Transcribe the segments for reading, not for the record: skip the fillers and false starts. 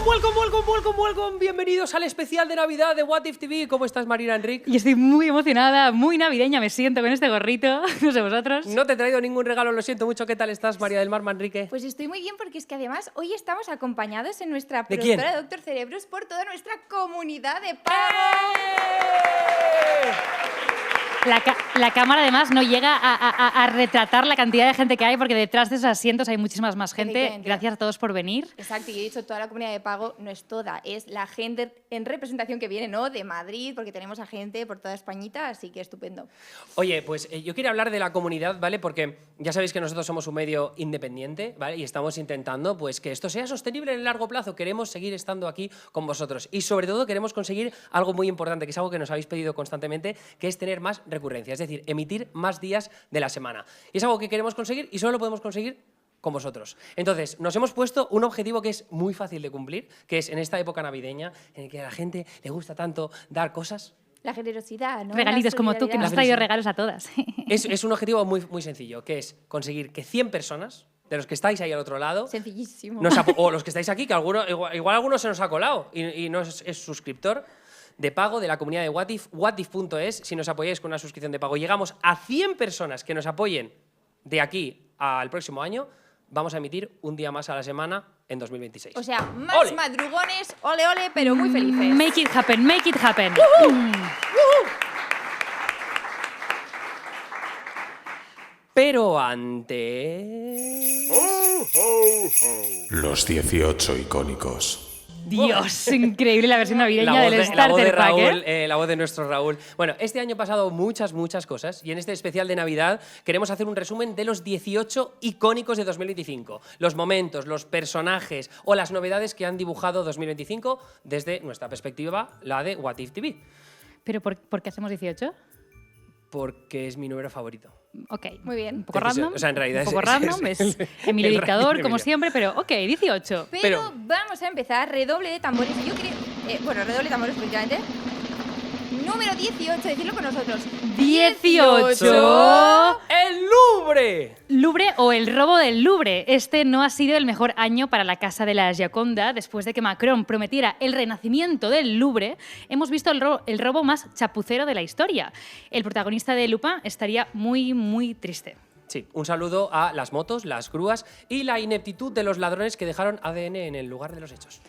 Welcome. Bienvenidos al especial de Navidad de What If TV. ¿Cómo estás, Marina Enric? Y estoy muy emocionada, muy navideña me siento con este gorrito. No sé vosotros. No te he traído ningún regalo, lo siento mucho. ¿Qué tal estás, María del Mar Manrique? Pues estoy muy bien porque es que además hoy estamos acompañados en nuestra ¿De productora quién? Doctor Cerebros por toda nuestra comunidad de La cámara además no llega a retratar la cantidad de gente que hay porque detrás de esos asientos hay muchísimas más gente. Efectivamente. Gracias a todos por venir. Exacto, y he dicho toda la comunidad de pago, no es toda, es la gente en representación que viene, ¿no? De Madrid, porque tenemos a gente por toda Españita, así que estupendo. Oye, pues yo quería hablar de la comunidad, ¿vale? Porque ya sabéis que nosotros somos un medio independiente, ¿vale? Y estamos intentando pues, que esto sea sostenible en el largo plazo. Queremos seguir estando aquí con vosotros. Y sobre todo queremos conseguir algo muy importante, que es algo que nos habéis pedido constantemente, que es tener más recurrencia, es decir, emitir más días de la semana. Y es algo que queremos conseguir y solo lo podemos conseguir con vosotros. Entonces, nos hemos puesto un objetivo que es muy fácil de cumplir, que es en esta época navideña, en el que a la gente le gusta tanto dar cosas. La generosidad, ¿no? Regalitos La como tú, que nos has solidaridad. traído regalos a todas. Es un objetivo muy sencillo, que es conseguir que 100 personas, de los que estáis ahí al otro lado, Sencillísimo. o los que estáis aquí, que igual alguno se nos ha colado y no es suscriptor de pago de la comunidad de Watif, watif.es, si nos apoyáis con una suscripción de pago. Llegamos a 100 personas que nos apoyen de aquí al próximo año, vamos a emitir un día más a la semana en 2026. O sea, más ¡Ole! madrugones, ole, pero muy felices. Make it happen, make it happen. Pero antes... Los 18 icónicos. Dios, increíble la versión navideña La voz del de Starter Pack, Raúl, ¿eh? la voz de nuestro Raúl. Bueno, este año ha pasado muchas cosas y en este especial de Navidad queremos hacer un resumen de los 18 icónicos de 2025. Los momentos, los personajes o las novedades que han dibujado 2025 desde nuestra perspectiva, la de What If TV. ¿Pero por qué hacemos 18? Porque es mi número favorito. Ok, Muy bien. un poco random. O sea, en realidad un poco es- random, es- es, es- Emilio el Dictador, ranking de como Emilio. siempre, pero ok, 18. Pero vamos a empezar, redoble de tambores. Yo creo. Redoble de tambores, efectivamente. Número 18, decirlo con nosotros. 18. ¡El Louvre! Louvre o el robo del Louvre. Este no ha sido el mejor año para la Casa de la Gioconda. Después de que Macron prometiera el renacimiento del Louvre, hemos visto el robo más chapucero de la historia. El protagonista de Lupin estaría muy triste. Sí, un saludo a las motos, las grúas y la ineptitud de los ladrones que dejaron ADN en el lugar de los hechos.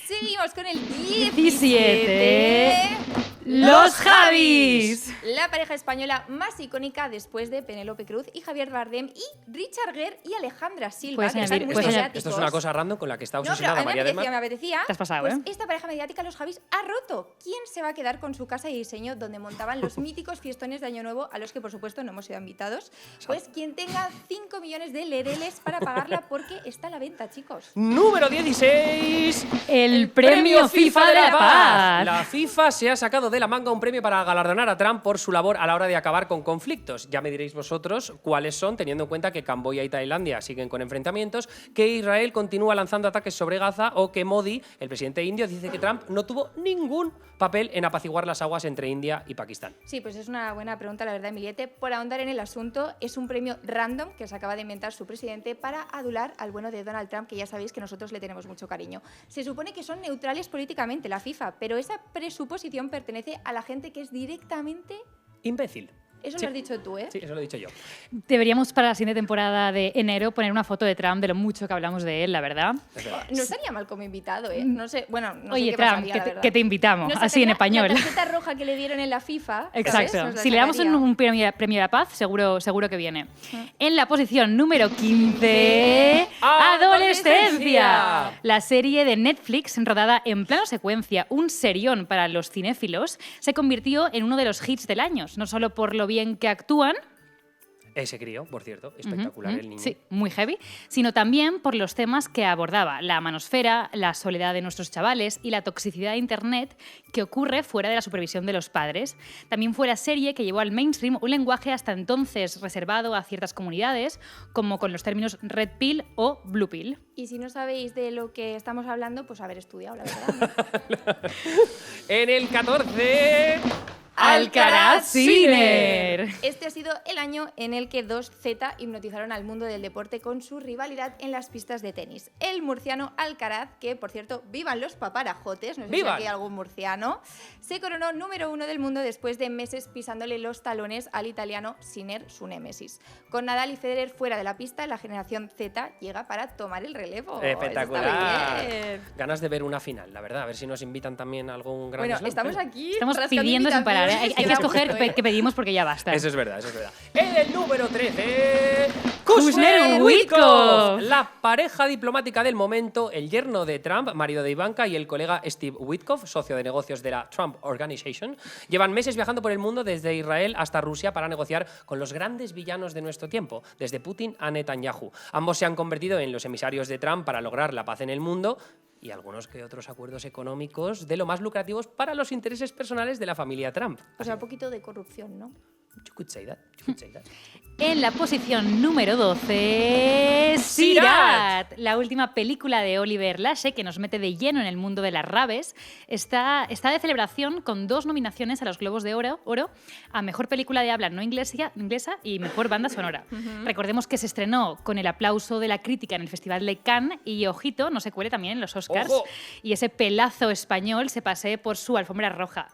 Seguimos con el 17. 17. ¡Los Javis! La pareja española más icónica después de Penélope Cruz y Javier Bardem y Richard Gere y Alejandra Silva. Puedes que añadir- están muy puedes añadir- mediáticos. Esto es una cosa random con la que está No, pero obsesionada a mí María del Mar. me apetecía. Te has pasado, pues ¿eh? esta pareja mediática, los Javis, ha roto. ¿Quién se va a quedar con su casa de diseño donde montaban los míticos fiestones de Año Nuevo a los que, por supuesto, no hemos sido invitados? Pues quien tenga 5 millones de lereles para pagarla porque está a la venta, chicos. Número 16. El premio FIFA de la Paz. La FIFA se ha sacado de la manga un premio para galardonar a Trump por su labor a la hora de acabar con conflictos. Ya me diréis vosotros cuáles son, teniendo en cuenta que Camboya y Tailandia siguen con enfrentamientos, que Israel continúa lanzando ataques sobre Gaza o que Modi, el presidente indio, dice que Trump no tuvo ningún papel en apaciguar las aguas entre India y Pakistán. Sí, pues es una buena pregunta, la verdad, Emiliete. Por ahondar en el asunto, es un premio random que se acaba de inventar su presidente para adular al bueno de Donald Trump, que ya sabéis que nosotros le tenemos mucho cariño. Se supone que son neutrales políticamente, la FIFA, pero esa presuposición pertenece a la gente que es directamente... Imbécil. Eso Sí. lo has dicho tú, ¿eh? Sí, eso lo he dicho yo. Deberíamos para la siguiente temporada de enero poner una foto de Trump de lo mucho que hablamos de él, la verdad. Es verdad. No estaría mal como invitado, ¿eh? No sé, bueno, no sé Oye, qué Trump, pasaría, la verdad. que te invitamos, No sé, así en la español. tarjeta roja que le dieron en la FIFA, ¿sabes? Exacto. Nos la Si le damos sacaría. un premio de la paz, seguro que viene. En la posición número 15, ¡Adolescencia! La serie de Netflix, rodada en plano secuencia, un serión para los cinéfilos, se convirtió en uno de los hits del año, no solo por lo bien que actúan, Ese crío, por cierto, espectacular el niño. Sí, muy heavy, sino también por los temas que abordaba, la manosfera, la soledad de nuestros chavales y la toxicidad de Internet que ocurre fuera de la supervisión de los padres. También fue la serie que llevó al mainstream un lenguaje hasta entonces reservado a ciertas comunidades, como con los términos Red Pill o Blue Pill. Y si no sabéis de lo que estamos hablando, pues haber estudiado, la verdad. En el 14... Alcaraz Sinner. Este ha sido el año en el que dos Z hipnotizaron al mundo del deporte con su rivalidad en las pistas de tenis. El murciano Alcaraz, que por cierto, vivan los paparajotes, no sé ¡Vivan! si aquí hay algún murciano, se coronó número 1 del mundo después de meses pisándole los talones al italiano Sinner, su némesis. Con Nadal y Federer fuera de la pista, la generación Z llega para tomar el relevo. Espectacular. Está muy bien. Ganas de ver una final, la verdad. A ver si nos invitan también a algún gran Bueno, slam. estamos aquí Estamos rascando pidiendo sin parar. invitaciones, Hay que da escoger gusto, ¿eh? qué pedimos porque ya basta. Eso es verdad, eso es verdad. En el número 13, Kushner-Witkoff. La pareja diplomática del momento, el yerno de Trump, marido de Ivanka, y el colega Steve Witkoff, socio de negocios de la Trump Organization, llevan meses viajando por el mundo desde Israel hasta Rusia para negociar con los grandes villanos de nuestro tiempo, desde Putin a Netanyahu. Ambos se han convertido en los emisarios de Trump para lograr la paz en el mundo y algunos que otros acuerdos económicos de lo más lucrativos para los intereses personales de la familia Trump. O sea, un poquito de corrupción, ¿no? You could say that, you could say that. En la posición número 12, Sirat. La última película de Oliver Lache, que nos mete de lleno en el mundo de las raves, está de celebración con 2 nominaciones a los Globos de Oro a Mejor Película de Habla No inglesa y Mejor Banda Sonora. Recordemos que se estrenó con el aplauso de la crítica en el Festival de Cannes y, ojito, no se cuele también en los Oscars. ¡Ojo! Y ese pelazo español se pasee por su alfombra roja.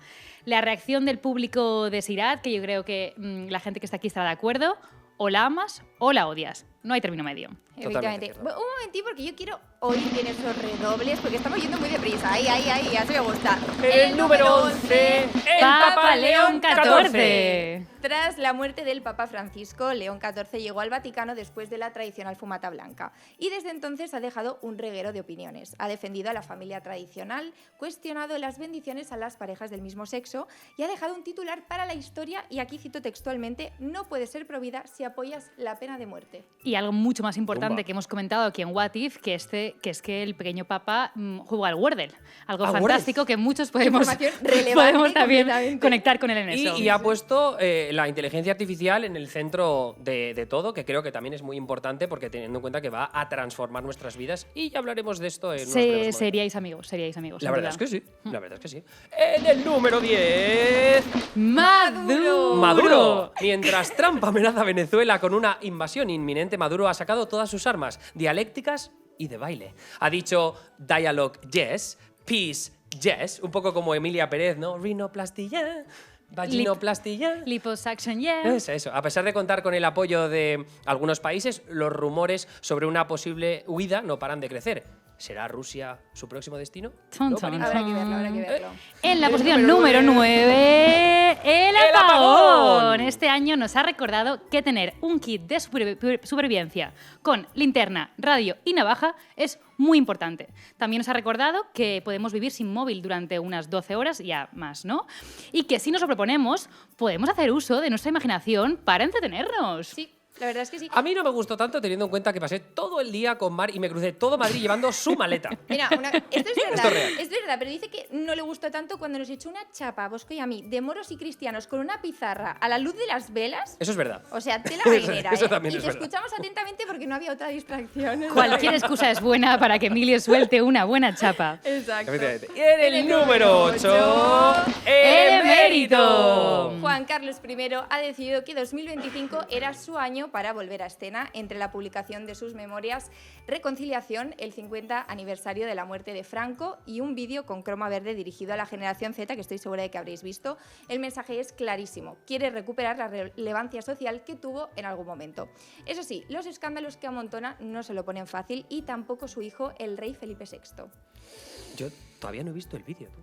La reacción del público de Sirat, que yo creo que la gente que está aquí estará de acuerdo, o la amas o la odias. No hay término medio. Efectivamente. cierto. Un momentín, porque yo quiero oír bien esos redobles, porque estamos yendo muy deprisa. Ahí, ya se me gusta. El número 11, el Papa León XIV. Tras la muerte del Papa Francisco, León XIV llegó al Vaticano después de la tradicional fumata blanca y desde entonces ha dejado un reguero de opiniones. Ha defendido a la familia tradicional, cuestionado las bendiciones a las parejas del mismo sexo y ha dejado un titular para la historia, y aquí cito textualmente: no puedes ser provida si apoyas la pena de muerte. Y algo mucho más importante Zumba. que hemos comentado aquí en What If, que es que el pequeño Papa juega al Wordle. Algo ¿Al fantástico que muchos podemos, Información relevante podemos también completamente. conectar con él en eso. Y ha puesto la inteligencia artificial en el centro de todo, que creo que también es muy importante porque teniendo en cuenta que va a transformar nuestras vidas, y ya hablaremos de esto en unos breves momentos. Seríais amigos. La verdad es que sí, la verdad es que sí. En el número 10, Maduro. Mientras Trump amenaza a Venezuela con una invasión inminente, Maduro ha sacado todas sus armas dialécticas y de baile. Ha dicho dialogue yes, peace yes, un poco como Emilia Pérez, ¿no? Rinoplasty yeah, vaginoplasty yeah. Liposuction, yeah. Eso. A pesar de contar con el apoyo de algunos países, los rumores sobre una posible huida no paran de crecer. ¿Será Rusia su próximo destino? Ton, ¿No, ton, Marina? Habrá que verlo, habrá que verlo. En la El posición número número 9, el apagón. apagón. Este año nos ha recordado que tener un kit de supervivencia con linterna, radio y navaja es muy importante. También nos ha recordado que podemos vivir sin móvil durante unas 12 horas, ya más, ¿no? Y que si nos lo proponemos, podemos hacer uso de nuestra imaginación para entretenernos. Sí, la verdad es que sí. A mí no me gustó tanto teniendo en cuenta que pasé todo el día con Mar y me crucé todo Madrid llevando su maleta. Mira, esto es verdad, Esto es real. es verdad, pero dice que no le gustó tanto cuando nos echó una chapa a Bosco y a mí de moros y cristianos con una pizarra a la luz de las velas. Eso es verdad. O sea, tela marinera, Eso ¿eh? también Y es te verdad. escuchamos atentamente porque no había otra distracción. Cualquier excusa es buena para que Emilio suelte una buena chapa. Exacto. Efectivamente. Y en el número 8, el emérito. Juan Carlos I ha decidido que 2025 era su año para volver a escena entre la publicación de sus memorias Reconciliación, el 50 aniversario de la muerte de Franco, y un vídeo con croma verde dirigido a la generación Z, que estoy segura de que habréis visto. El mensaje es clarísimo: quiere recuperar la relevancia social que tuvo en algún momento. Eso sí, los escándalos que amontona no se lo ponen fácil, y tampoco su hijo, el rey Felipe VI. Yo todavía no he visto el vídeo, tú.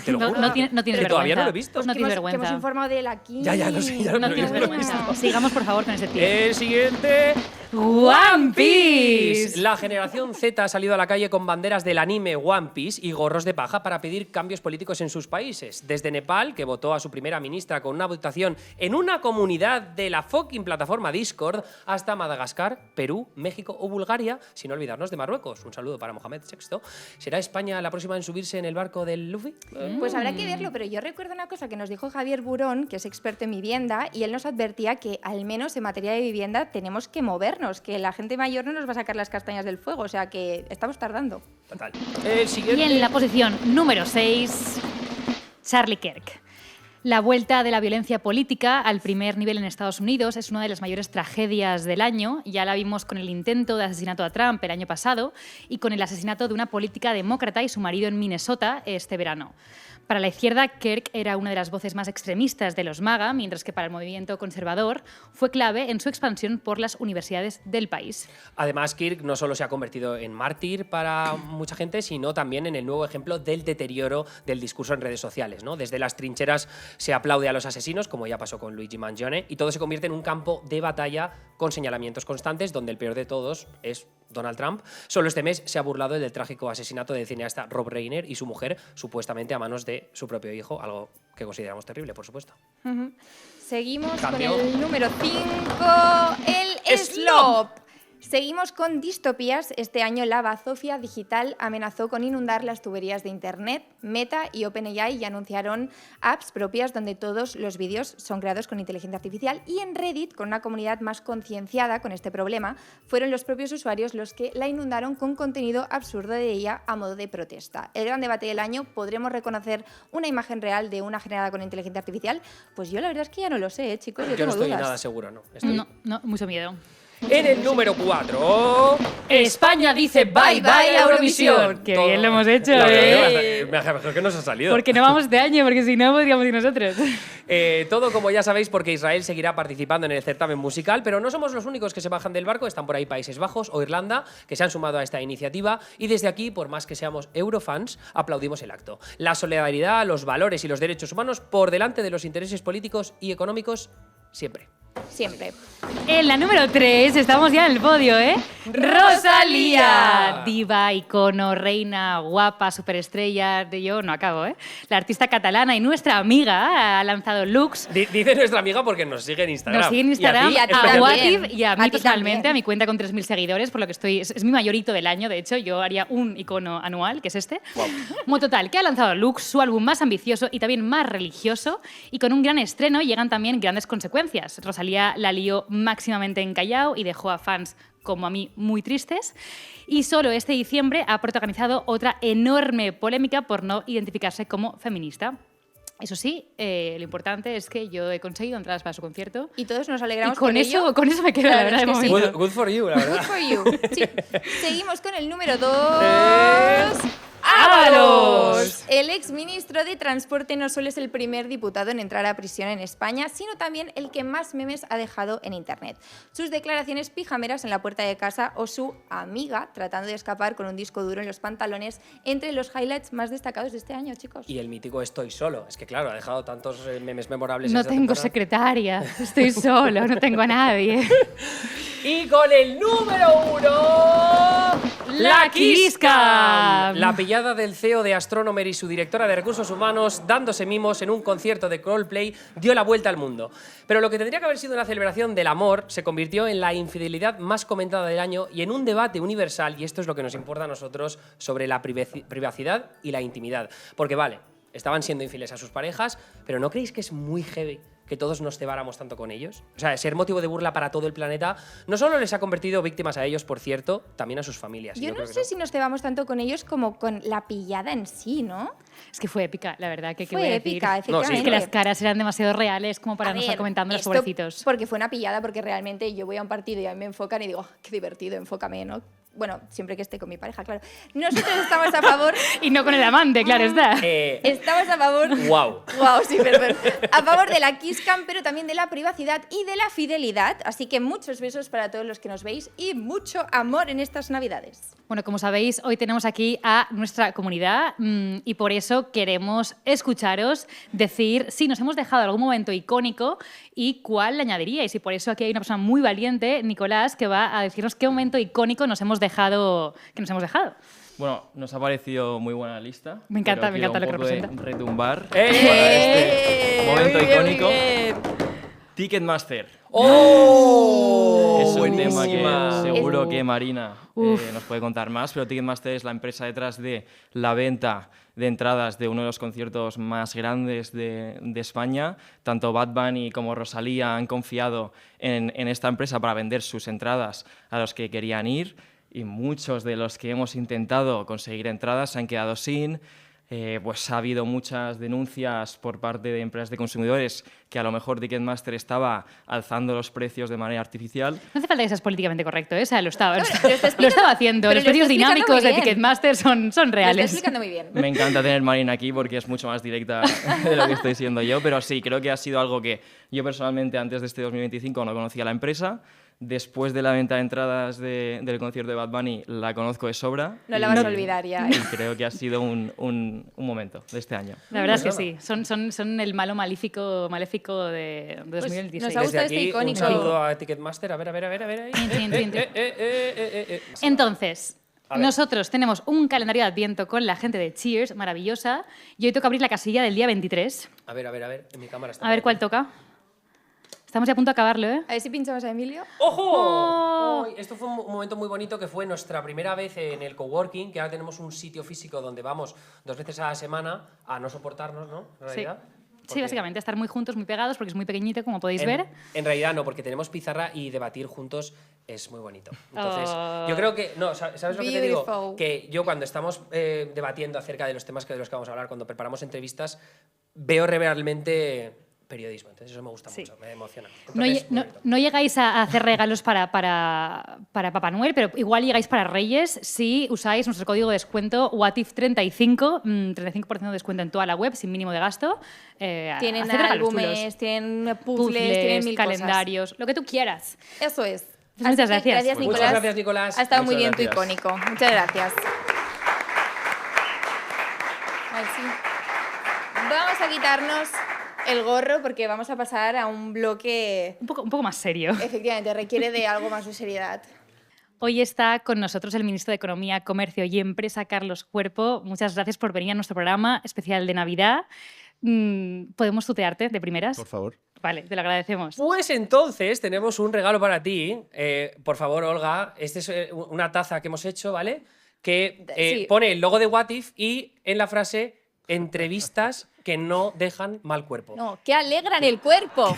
Te lo No, juro. no tienes Que vergüenza. todavía no lo he visto. No que tienes hemos vergüenza. informado de él aquí. Ya lo sé, ya lo No he tienes visto. vergüenza. Sigamos, por favor, con ese tío. El siguiente, One Piece. La generación Z ha salido a la calle con banderas del anime One Piece y gorros de paja para pedir cambios políticos en sus países. Desde Nepal, que votó a su primera ministra con una votación en una comunidad de la fucking plataforma Discord, hasta Madagascar, Perú, México o Bulgaria, sin olvidarnos de Marruecos. Un saludo para Mohamed VI. ¿Será España la próxima en subirse en el barco del Luffy? Pues habrá que verlo, pero yo recuerdo una cosa que nos dijo Javier Burón, que es experto en vivienda, y él nos advertía que al menos en materia de vivienda tenemos que movernos, que la gente mayor no nos va a sacar las castañas del fuego, o sea que estamos tardando. Total. El siguiente. Y en la posición número 6, Charlie Kirk. La vuelta de la violencia política al primer nivel en Estados Unidos es una de las mayores tragedias del año. Ya la vimos con el intento de asesinato a Trump el año pasado y con el asesinato de una política demócrata y su marido en Minnesota este verano. Para la izquierda, Kirk era una de las voces más extremistas de los MAGA, mientras que para el movimiento conservador fue clave en su expansión por las universidades del país. Además, Kirk no solo se ha convertido en mártir para mucha gente, sino también en el nuevo ejemplo del deterioro del discurso en redes sociales, ¿no? Desde las trincheras se aplaude a los asesinos, como ya pasó con Luigi Mangione, y todo se convierte en un campo de batalla con señalamientos constantes, donde el peor de todos es Donald Trump. Solo este mes se ha burlado del trágico asesinato del cineasta Rob Reiner y su mujer, supuestamente a manos de su propio hijo, algo que consideramos terrible, por supuesto. Seguimos Cambio. con el número 5, el SLOP. Seguimos con distopías. Este año la bazofia digital amenazó con inundar las tuberías de Internet. Meta y OpenAI ya anunciaron apps propias donde todos los vídeos son creados con inteligencia artificial, y en Reddit, con una comunidad más concienciada con este problema, fueron los propios usuarios los que la inundaron con contenido absurdo de ella a modo de protesta. El gran debate del año: ¿podremos reconocer una imagen real de una generada con inteligencia artificial? Pues yo la verdad es que ya no lo sé, chicos, yo Yo tengo no estoy dudas. nada seguro, ¿no? Estoy- No, mucho miedo. En el número 4, España dice bye bye a Eurovisión. Qué bien lo hemos hecho, La verdad ¿eh? que mejor que nos ha salido. Porque no vamos de año, porque si no podríamos ir nosotros. Todo, como ya sabéis, porque Israel seguirá participando en el certamen musical, pero no somos los únicos que se bajan del barco. Están por ahí Países Bajos o Irlanda, que se han sumado a esta iniciativa, y desde aquí, por más que seamos eurofans, aplaudimos el acto. La solidaridad, los valores y los derechos humanos por delante de los intereses políticos y económicos, siempre. Siempre. En la número 3 estamos ya en el podio, ¿eh? Rosalía, diva, icono, reina, guapa, superestrella, de yo no acabo, ¿eh? La artista catalana y nuestra amiga ha lanzado looks. Dice nuestra amiga porque nos sigue en Instagram. Nos sigue en Instagram, Y a ti a también. Watif y a mí A ti personalmente, también. a mi cuenta con 3.000 seguidores, por lo que es mi mayor hito del año, de hecho. Yo haría un icono anual, que es este. Bueno, total, que ha lanzado Lux, su álbum más ambicioso y también más religioso, y con un gran estreno llegan también grandes consecuencias. Rosalía la lió máximamente en Callao y dejó a fans como a mí muy tristes, y solo este diciembre ha protagonizado otra enorme polémica por no identificarse como feminista. Eso sí, lo importante es que yo he conseguido entradas para su concierto. Y todos nos Y alegramos con por eso, ello. con eso me quedo, La la verdad verdad, es de que sí. momento. Good for you, la Good verdad. for you. Sí. Seguimos con el número 2. ¡Ábalos! El exministro de Transporte no solo es el primer diputado en entrar a prisión en España, sino también el que más memes ha dejado en Internet. Sus declaraciones pijameras en la puerta de casa o su amiga tratando de escapar con un disco duro en los pantalones, entre los highlights más destacados de este año, chicos. Y el mítico Estoy solo. Es que claro, ha dejado tantos memes memorables. No esta tengo temporada. secretaria, estoy solo, no tengo a nadie. Y con el número 1, La Kiss Cam. La pillada del CEO de Astronomer y su directora de Recursos Humanos dándose mimos en un concierto de Coldplay dio la vuelta al mundo. Pero lo que tendría que haber sido una celebración del amor se convirtió en la infidelidad más comentada del año y en un debate universal, y esto es lo que nos importa a nosotros, sobre la privacidad y la intimidad. Porque vale, estaban siendo infieles a sus parejas, pero ¿no creéis que es muy heavy que todos nos cebáramos tanto con ellos? O sea, ser motivo de burla para todo el planeta no solo les ha convertido víctimas a ellos, por cierto, también a sus familias. Y Yo no creo que sé si nos cebamos tanto con ellos como con la pillada en sí, ¿no? Es que fue épica, la verdad, que qué Fue voy a decir. épica, No, sí, efectivamente. Es que las caras eran demasiado reales como para A no estar ver, comentando los esto pobrecitos. Porque fue una pillada, porque realmente yo voy a un partido y a mí me enfocan y digo, "Oh, qué divertido, enfócame", ¿no? Bueno, siempre que esté con mi pareja, claro. Nosotros estamos a favor... Y no con el amante, claro está. Estamos a favor... Wow. Wow, sí, perdón. A favor de la Kiss Cam, pero también de la privacidad y de la fidelidad. Así que muchos besos para todos los que nos veis y mucho amor en estas Navidades. Bueno, como sabéis, hoy tenemos aquí a nuestra comunidad y por eso queremos escucharos decir si nos hemos dejado algún momento icónico y cuál le añadiríais. Y por eso aquí hay una persona muy valiente, Nicolás, que va a decirnos qué momento icónico nos hemos dejado. Bueno, nos ha parecido muy buena lista. Me encanta, pero me encanta quiero lo que un poco de representa. retumbar ¡Eh! para este momento Muy bien, muy icónico. bien. Ticketmaster. ¡Oh! Es un tema Buenísima. que seguro que Marina nos puede contar más, pero Ticketmaster es la empresa detrás de la venta de entradas de uno de los conciertos más grandes de España. Tanto Bad Bunny como Rosalía han confiado en esta empresa para vender sus entradas a los que querían ir, y muchos de los que hemos intentado conseguir entradas se han quedado sin. pues ha habido muchas denuncias por parte de empresas de consumidores que a lo mejor Ticketmaster estaba alzando los precios de manera artificial. No hace falta que seas políticamente correcto, ¿eh? O sea, lo estaba explicando- haciendo. pero Los lo precios está explicando dinámicos muy de bien. Ticketmaster son Lo está reales. explicando muy bien. Me encanta tener Marina aquí porque es mucho más directa de lo que estoy siendo yo, pero sí, creo que ha sido algo que yo personalmente antes de este 2025 no conocía la empresa. Después de la venta de entradas del concierto de Bad Bunny la conozco de sobra. No la vas a olvidar ya. Y creo que ha sido un momento de este año. La verdad es que sí, son el malo maléfico de 2026. nos ha gustado Desde este aquí, icónico. un saludo a Ticketmaster. A ver. Ahí. Tin, tin, tin. Entonces, A ver. nosotros tenemos un calendario de Adviento con la gente de Cheers, maravillosa, y hoy toca abrir la casilla del día 23. A ver, en mi cámara está. A ver cuál toca. Estamos ya a punto de acabarlo, ¿eh? A ver si pinchamos a Emilio. ¡Ojo! Uy, esto fue un momento muy bonito que fue nuestra primera vez en el coworking, que ahora tenemos un sitio físico donde vamos 2 veces a la semana a no soportarnos, ¿no? En Sí. realidad. Sí, Porque básicamente, estar muy juntos, muy pegados, porque es muy pequeñito, como podéis ver. En realidad no, porque tenemos pizarra y debatir juntos es muy bonito. Entonces, Oh. yo creo que, no, ¿sabes lo que te digo? Beautiful. Que yo cuando estamos debatiendo acerca de los temas de los que vamos a hablar, cuando preparamos entrevistas, veo realmente periodismo. Entonces eso me gusta Sí. mucho, me emociona. No, Entonces, muy bonito. no llegáis a hacer regalos para Papá Noel, pero igual llegáis para Reyes si usáis nuestro código de descuento WHATIF35, 35% de descuento en toda la web, sin mínimo de gasto. Tienen haced regalos álbumes, chulos. tienen puzzles, tienen mil calendarios, lo que tú quieras. cosas. Eso es. Pues muchas Así que gracias. Muchas gracias, Nicolás. Ha estado muy Muchas bien tu gracias. icónico. Muchas gracias. Ay, sí. Vamos a quitarnos el gorro porque vamos a pasar a un bloque, Un poco más serio. efectivamente, requiere de algo más de seriedad. Hoy está con nosotros el ministro de Economía, Comercio y Empresa, Carlos Cuerpo. Muchas gracias por venir a nuestro programa especial de Navidad. ¿Podemos tutearte de primeras? Por favor. Vale, te lo agradecemos. Pues entonces tenemos un regalo para ti. Por favor, Olga, esta es una taza que hemos hecho, ¿vale? Que Sí. pone el logo de What If y en la frase entrevistas que no dejan mal cuerpo. No, que alegran el cuerpo.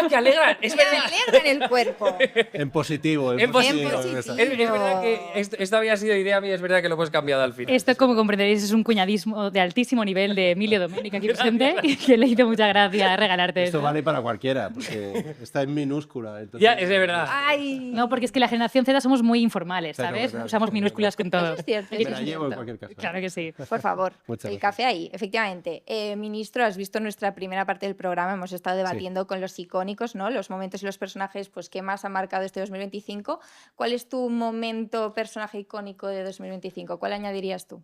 Que alegran. Es Que verdad. alegran el cuerpo. En positivo. En positivo. positivo. Es verdad que esto había sido idea mía, es verdad que lo hemos cambiado al final. Esto, como comprenderéis, es un cuñadismo de altísimo nivel de Emilio Doménica aquí presente, que le hizo mucha gracia regalarte Esto esto. vale para cualquiera, porque está en minúscula. Entonces, Ya, es de verdad. Ay. No, porque es que la generación Z somos muy informales, Claro, ¿sabes? claro. Usamos minúsculas con todo. Eso es cierto. Me eso la es llevo en cierto. cualquier caso. Claro que sí. Por favor, Muchas el gracias. café ahí, efectivamente. Ministro, has visto nuestra primera parte del programa, hemos estado debatiendo con los icónicos, ¿no? Los momentos y los personajes pues, que más han marcado este 2025. ¿Cuál es tu momento, personaje icónico de 2025? ¿Cuál añadirías tú?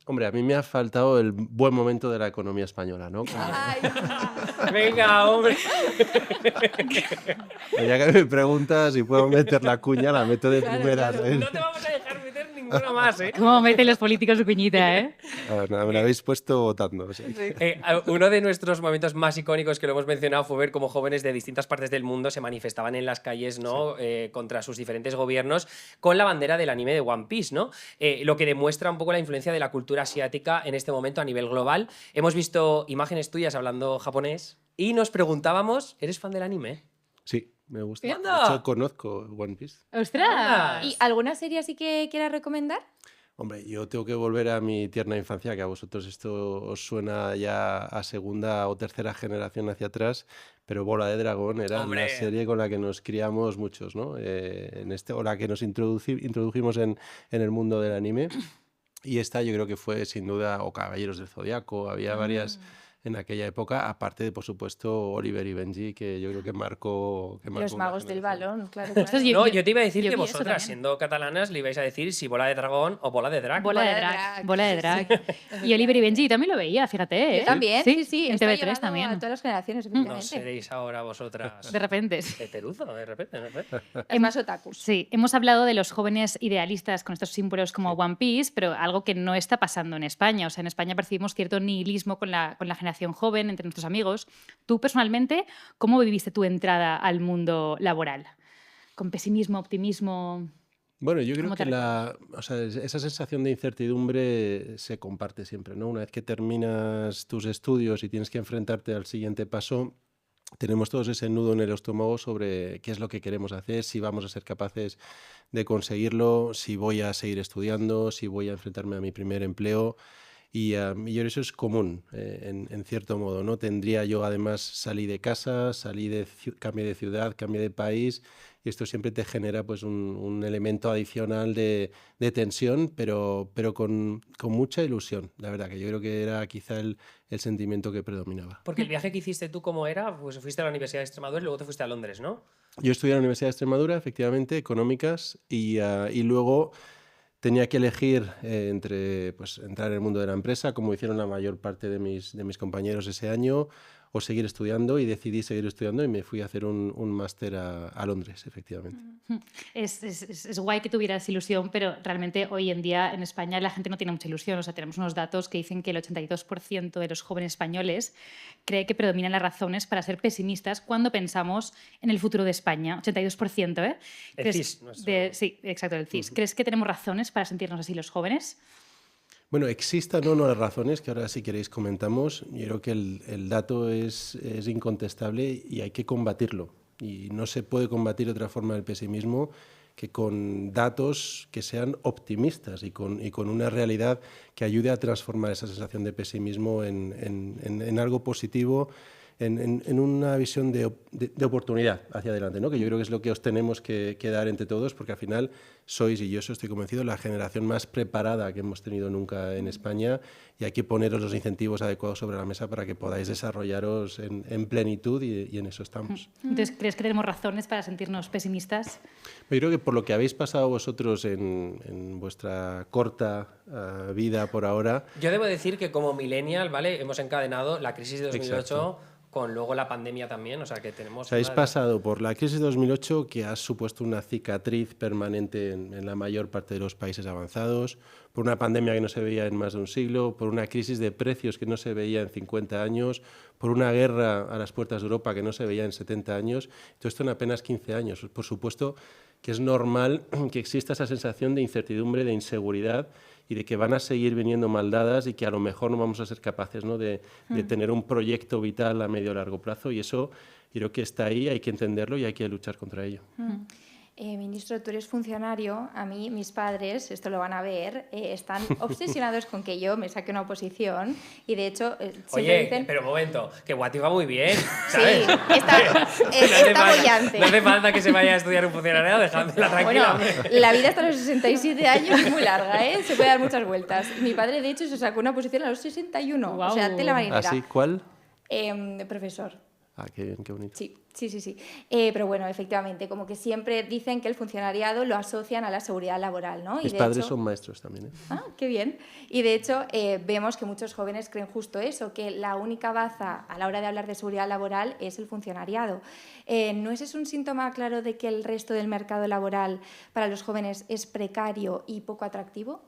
Hombre, a mí me ha faltado el buen momento de la economía española, ¿no? Ay, Venga, hombre. Ya que me preguntas si puedo meter la cuña, la meto de primeras. ¿eh? No te vamos a dejar meter ninguna más, ¿eh? ¿Cómo meten los políticos su cuñita, eh? A ver, nada, me la habéis puesto votando. Sí. Uno de nuestros momentos más icónicos que lo hemos mencionado fue ver cómo jóvenes de distintas partes del mundo se manifestaban en las calles, ¿no? Contra sus diferentes gobiernos con la bandera del anime de One Piece, ¿no? Lo que demuestra un poco la influencia de la cultura asiática en este momento a nivel global. Hemos visto imágenes tuyas hablando japonés y nos preguntábamos, ¿eres fan del anime? Sí, me gusta. ¡Anda! De hecho, conozco One Piece. ¡Ostras! ¿Y alguna serie así que quieras recomendar? Hombre, yo tengo que volver a mi tierna infancia, que a vosotros esto os suena ya a segunda o tercera generación hacia atrás, pero Bola de Dragón era ¡Hombre! la serie con la que nos criamos muchos, ¿no? O la que nos introdujimos en el mundo del anime. Y esta yo creo que fue sin duda, o Caballeros del Zodiaco, había varias en aquella época, aparte de, por supuesto, Oliver y Benji, que yo creo que marcó Los una magos del generación. balón, claro. Ostras, claro. No, yo te iba a decir yo que vi eso vosotras, también. siendo catalanas, le ibais a decir si bola de dragón o bola de drag. Bola de Bola de drag. drag. Bola de drag. Y Oliver y Benji también lo veía, fíjate, ¿eh? Yo también, Sí, sí. En está TV3 llegando también. A todas las generaciones, No efectivamente. seréis ahora vosotras De repente. heteruzo, de repente, no sé. Es más otakus. Sí, hemos hablado de los jóvenes idealistas con estos símbolos como One Piece, pero algo que no está pasando en España. O sea, en España percibimos cierto nihilismo con la generación joven, entre nuestros amigos. Tú, personalmente, ¿cómo viviste tu entrada al mundo laboral? ¿Con pesimismo, optimismo? Bueno, yo creo ¿Cómo te que esa sensación de incertidumbre se comparte siempre, ¿no? Una vez que terminas tus estudios y tienes que enfrentarte al siguiente paso, tenemos todos ese nudo en el estómago sobre qué es lo que queremos hacer, si vamos a ser capaces de conseguirlo, si voy a seguir estudiando, si voy a enfrentarme a mi primer empleo. Y yo creo que eso es común, en cierto modo, ¿no? Tendría yo, además, salí de casa, cambié de ciudad, cambié de país, y esto siempre te genera pues un elemento adicional de tensión, pero con mucha ilusión, la verdad, que yo creo que era quizá el sentimiento que predominaba. Porque el viaje que hiciste tú, ¿cómo era? Pues fuiste a la Universidad de Extremadura y luego te fuiste a Londres, ¿no? Yo estudié en la Universidad de Extremadura, efectivamente, económicas, y luego tenía que elegir entre pues, entrar en el mundo de la empresa, como hicieron la mayor parte de mis compañeros ese año, o seguir estudiando, y decidí seguir estudiando y me fui a hacer un máster a Londres, efectivamente. Es guay que tuvieras ilusión, pero realmente hoy en día en España la gente no tiene mucha ilusión. O sea, tenemos unos datos que dicen que el 82% de los jóvenes españoles cree que predominan las razones para ser pesimistas cuando pensamos en el futuro de España. 82%, ¿eh? El CIS. Sí, exacto, el CIS. ¿Crees que tenemos razones para sentirnos así los jóvenes? Bueno, existan o no las razones, que ahora si queréis comentamos, yo creo que el dato es incontestable y hay que combatirlo. Y no se puede combatir de otra forma el pesimismo que con datos que sean optimistas y con una realidad que ayude a transformar esa sensación de pesimismo en algo positivo, en una visión de oportunidad hacia adelante, ¿no? Que yo creo que es lo que os tenemos que dar entre todos, porque al final sois, y yo eso estoy convencido, la generación más preparada que hemos tenido nunca en España, y hay que poneros los incentivos adecuados sobre la mesa para que podáis desarrollaros en plenitud, y en eso estamos. Entonces, ¿crees que tenemos razones para sentirnos pesimistas? Yo creo que por lo que habéis pasado vosotros en vuestra corta vida por ahora... Yo debo decir que como millennial, ¿vale? Hemos encadenado la crisis de 2008... Exacto. Con luego la pandemia también, o sea que tenemos... Habéis pasado por la crisis de 2008, que ha supuesto una cicatriz permanente en la mayor parte de los países avanzados, por una pandemia que no se veía en más de un siglo, por una crisis de precios que no se veía en 50 años, por una guerra a las puertas de Europa que no se veía en 70 años, todo esto en apenas 15 años. Por supuesto que es normal que exista esa sensación de incertidumbre, de inseguridad, y de que van a seguir viniendo maldadas y que a lo mejor no vamos a ser capaces, ¿no? de tener un proyecto vital a medio o largo plazo, y eso creo que está ahí, hay que entenderlo y hay que luchar contra ello. Ministro, tú eres funcionario. A mí, mis padres, esto lo van a ver, están obsesionados con que yo me saque una oposición, y de hecho siempre Oye, dicen... pero un momento, que Guati va muy bien, ¿sabes? Sí, está bollante. No hace falta que se vaya a estudiar un funcionariado, dejadla tranquila. Bueno, la vida hasta los 67 años es muy larga, ¿eh? Se puede dar muchas vueltas. Mi padre, de hecho, se sacó una oposición a los 61. Guau. O sea, tela marinera. ¿Así? ¿Cuál? Profesor. Ah, qué bien, qué bonito. Sí. Pero bueno, efectivamente, como que siempre dicen que el funcionariado lo asocian a la seguridad laboral, ¿no? Mis padres son maestros también, ¿eh? Ah, qué bien. Y de hecho, vemos que muchos jóvenes creen justo eso, que la única baza a la hora de hablar de seguridad laboral es el funcionariado. ¿No es eso un síntoma claro de que el resto del mercado laboral para los jóvenes es precario y poco atractivo?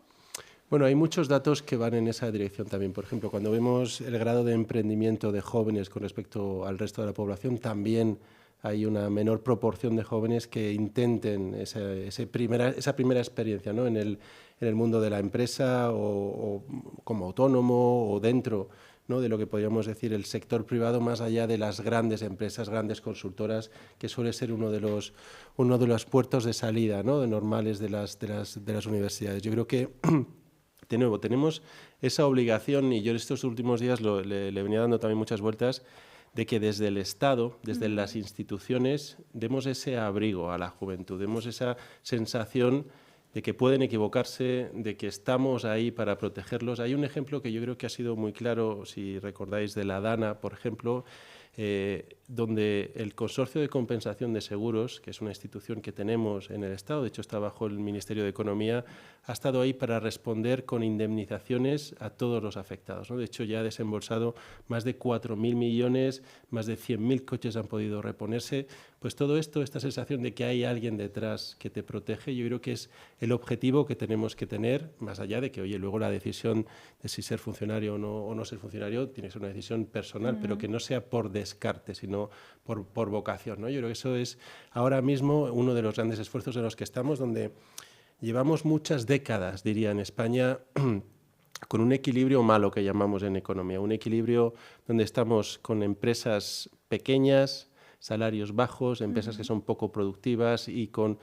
Bueno, hay muchos datos que van en esa dirección también. Por ejemplo, cuando vemos el grado de emprendimiento de jóvenes con respecto al resto de la población, también hay una menor proporción de jóvenes que intenten esa primera experiencia, ¿no? en el mundo de la empresa, o como autónomo, o dentro, ¿no? de lo que podríamos decir el sector privado, más allá de las grandes empresas, grandes consultoras, que suele ser uno de los puertos de salida, ¿no? normales de las universidades. Yo creo que de nuevo, tenemos esa obligación, y yo estos últimos días le venía dando también muchas vueltas, de que desde el Estado, desde las instituciones, demos ese abrigo a la juventud, demos esa sensación de que pueden equivocarse, de que estamos ahí para protegerlos. Hay un ejemplo que yo creo que ha sido muy claro, si recordáis, de la DANA, por ejemplo, donde el Consorcio de Compensación de Seguros, que es una institución que tenemos en el Estado, de hecho está bajo el Ministerio de Economía, ha estado ahí para responder con indemnizaciones a todos los afectados, ¿no? De hecho, ya ha desembolsado más de 4.000 millones, más de 100.000 coches han podido reponerse. Pues todo esto, esta sensación de que hay alguien detrás que te protege, yo creo que es el objetivo que tenemos que tener, más allá de que, oye, luego la decisión de si ser funcionario o no ser funcionario tiene que ser una decisión personal, pero que no sea por descarte, sino por vocación, ¿no? Yo creo que eso es ahora mismo uno de los grandes esfuerzos en los que estamos, donde llevamos muchas décadas, diría, en España, con un equilibrio malo que llamamos en economía, un equilibrio donde estamos con empresas pequeñas salarios bajos, empresas que son poco productivas y con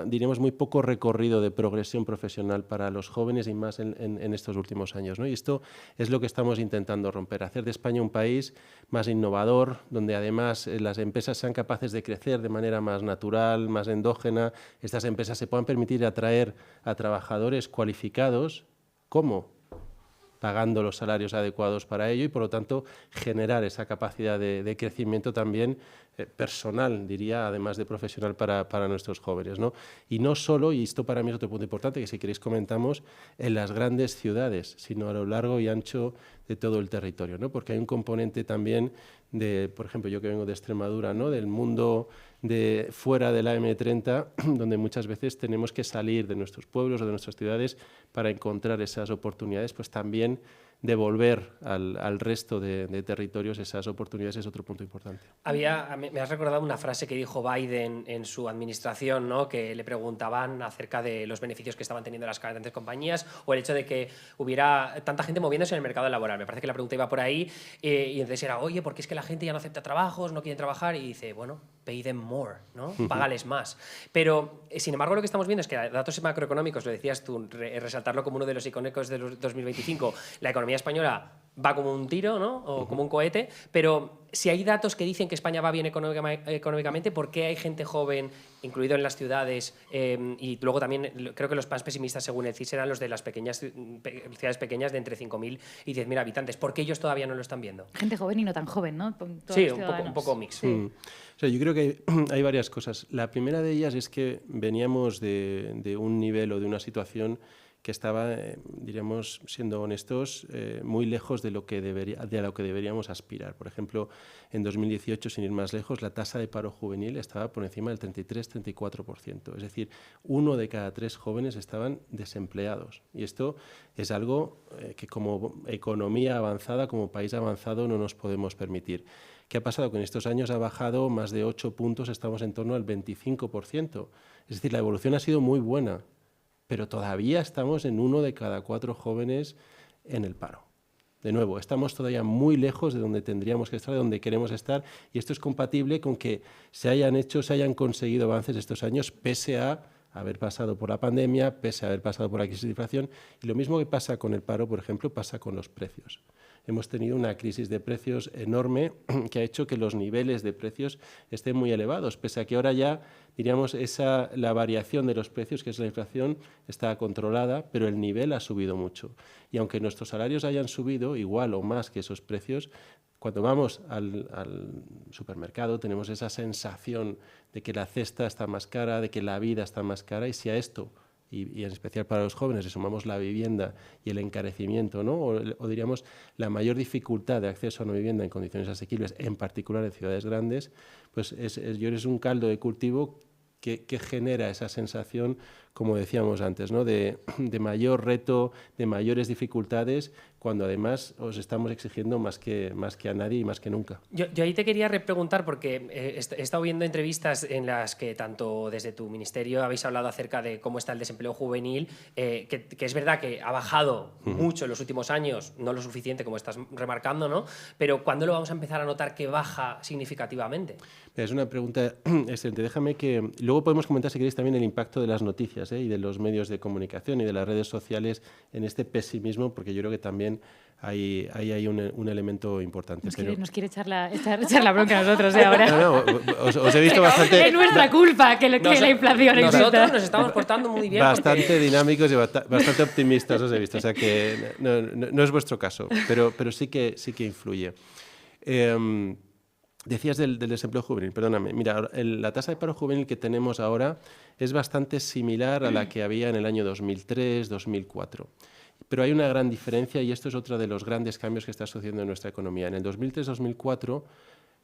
diríamos, muy poco recorrido de progresión profesional para los jóvenes y más en estos últimos años, ¿no? Y esto es lo que estamos intentando romper, hacer de España un país más innovador, donde además las empresas sean capaces de crecer de manera más natural, más endógena. Estas empresas se puedan permitir atraer a trabajadores cualificados. ¿Cómo? Pagando los salarios adecuados para ello y, por lo tanto, generar esa capacidad de crecimiento también personal, diría, además de profesional para nuestros jóvenes, ¿no? Y no solo, y esto para mí es otro punto importante, que si queréis comentamos, en las grandes ciudades, sino a lo largo y ancho de todo el territorio, ¿no? Porque hay un componente también de, por ejemplo, yo que vengo de Extremadura, ¿no? Del mundo de fuera de la M30, donde muchas veces tenemos que salir de nuestros pueblos o de nuestras ciudades para encontrar esas oportunidades, pues también devolver al resto de territorios esas oportunidades es otro punto importante. Me has recordado una frase que dijo Biden en su administración, ¿no? Que le preguntaban acerca de los beneficios que estaban teniendo las grandes compañías o el hecho de que hubiera tanta gente moviéndose en el mercado laboral. Me parece que la pregunta iba por ahí y entonces era, oye, ¿por qué es que la gente ya no acepta trabajos, no quieren trabajar? Y dice, bueno, pay them more, ¿no? Págales más. Pero, sin embargo, lo que estamos viendo es que datos macroeconómicos, lo decías tú, resaltarlo como uno de los icónicos de 2025, la economía española va como un tiro, ¿no? O como un cohete, pero si hay datos que dicen que España va bien económicamente, ¿por qué hay gente joven, incluido en las ciudades? Y luego también, creo que los más pesimistas, según el CIS, eran los de las ciudades pequeñas de entre 5.000 y 10.000 habitantes. ¿Por qué ellos todavía no lo están viendo? Gente joven y no tan joven, ¿no? Sí, un poco mix. Sí. O sea, yo creo que hay varias cosas. La primera de ellas es que veníamos de un nivel o de una situación que estaba, diríamos, siendo honestos, muy lejos de lo que deberíamos aspirar. Por ejemplo, en 2018, sin ir más lejos, la tasa de paro juvenil estaba por encima del 33-34%. Es decir, 1 de cada 3 jóvenes estaban desempleados. Y esto es algo que como economía avanzada, como país avanzado, no nos podemos permitir. ¿Qué ha pasado? Que en estos años ha bajado más de 8 puntos, estamos en torno al 25%. Es decir, la evolución ha sido muy buena, pero todavía estamos en 1 de cada 4 jóvenes en el paro. De nuevo, estamos todavía muy lejos de donde tendríamos que estar, de donde queremos estar, y esto es compatible con que se hayan conseguido avances estos años, pese a haber pasado por la pandemia, pese a haber pasado por la crisis de inflación, y lo mismo que pasa con el paro, por ejemplo, pasa con los precios. Hemos tenido una crisis de precios enorme que ha hecho que los niveles de precios estén muy elevados, pese a que ahora ya, diríamos, la variación de los precios, que es la inflación, está controlada, pero el nivel ha subido mucho. Y aunque nuestros salarios hayan subido igual o más que esos precios, cuando vamos al supermercado tenemos esa sensación de que la cesta está más cara, de que la vida está más cara, y si a esto y en especial para los jóvenes, le sumamos la vivienda y el encarecimiento, ¿no? o diríamos la mayor dificultad de acceso a una vivienda en condiciones asequibles, en particular en ciudades grandes, pues es un caldo de cultivo que genera esa sensación, como decíamos antes, ¿no? de mayor reto, de mayores dificultades, cuando además os estamos exigiendo más que a nadie y más que nunca. Yo ahí te quería repreguntar, porque he estado viendo entrevistas en las que tanto desde tu ministerio habéis hablado acerca de cómo está el desempleo juvenil, que es verdad que ha bajado mucho en los últimos años, no lo suficiente como estás remarcando, ¿no? Pero ¿cuándo lo vamos a empezar a notar que baja significativamente? Es una pregunta excelente. Déjame que... Luego podemos comentar, si queréis, también el impacto de las noticias y de los medios de comunicación y de las redes sociales en este pesimismo, porque yo creo que también hay un elemento importante. Nos quiere echar la bronca a nosotros ahora. No, os he visto bastante... Es nuestra culpa que la inflación exista. Nosotros nos estamos portando muy bien. Bastante dinámicos y bastante optimistas os he visto. O sea que no es vuestro caso, pero sí que influye. Decías del desempleo juvenil, perdóname. Mira, la tasa de paro juvenil que tenemos ahora es bastante similar a la que había en el año 2003, 2004. Pero hay una gran diferencia y esto es otro de los grandes cambios que está sucediendo en nuestra economía. En el 2003-2004,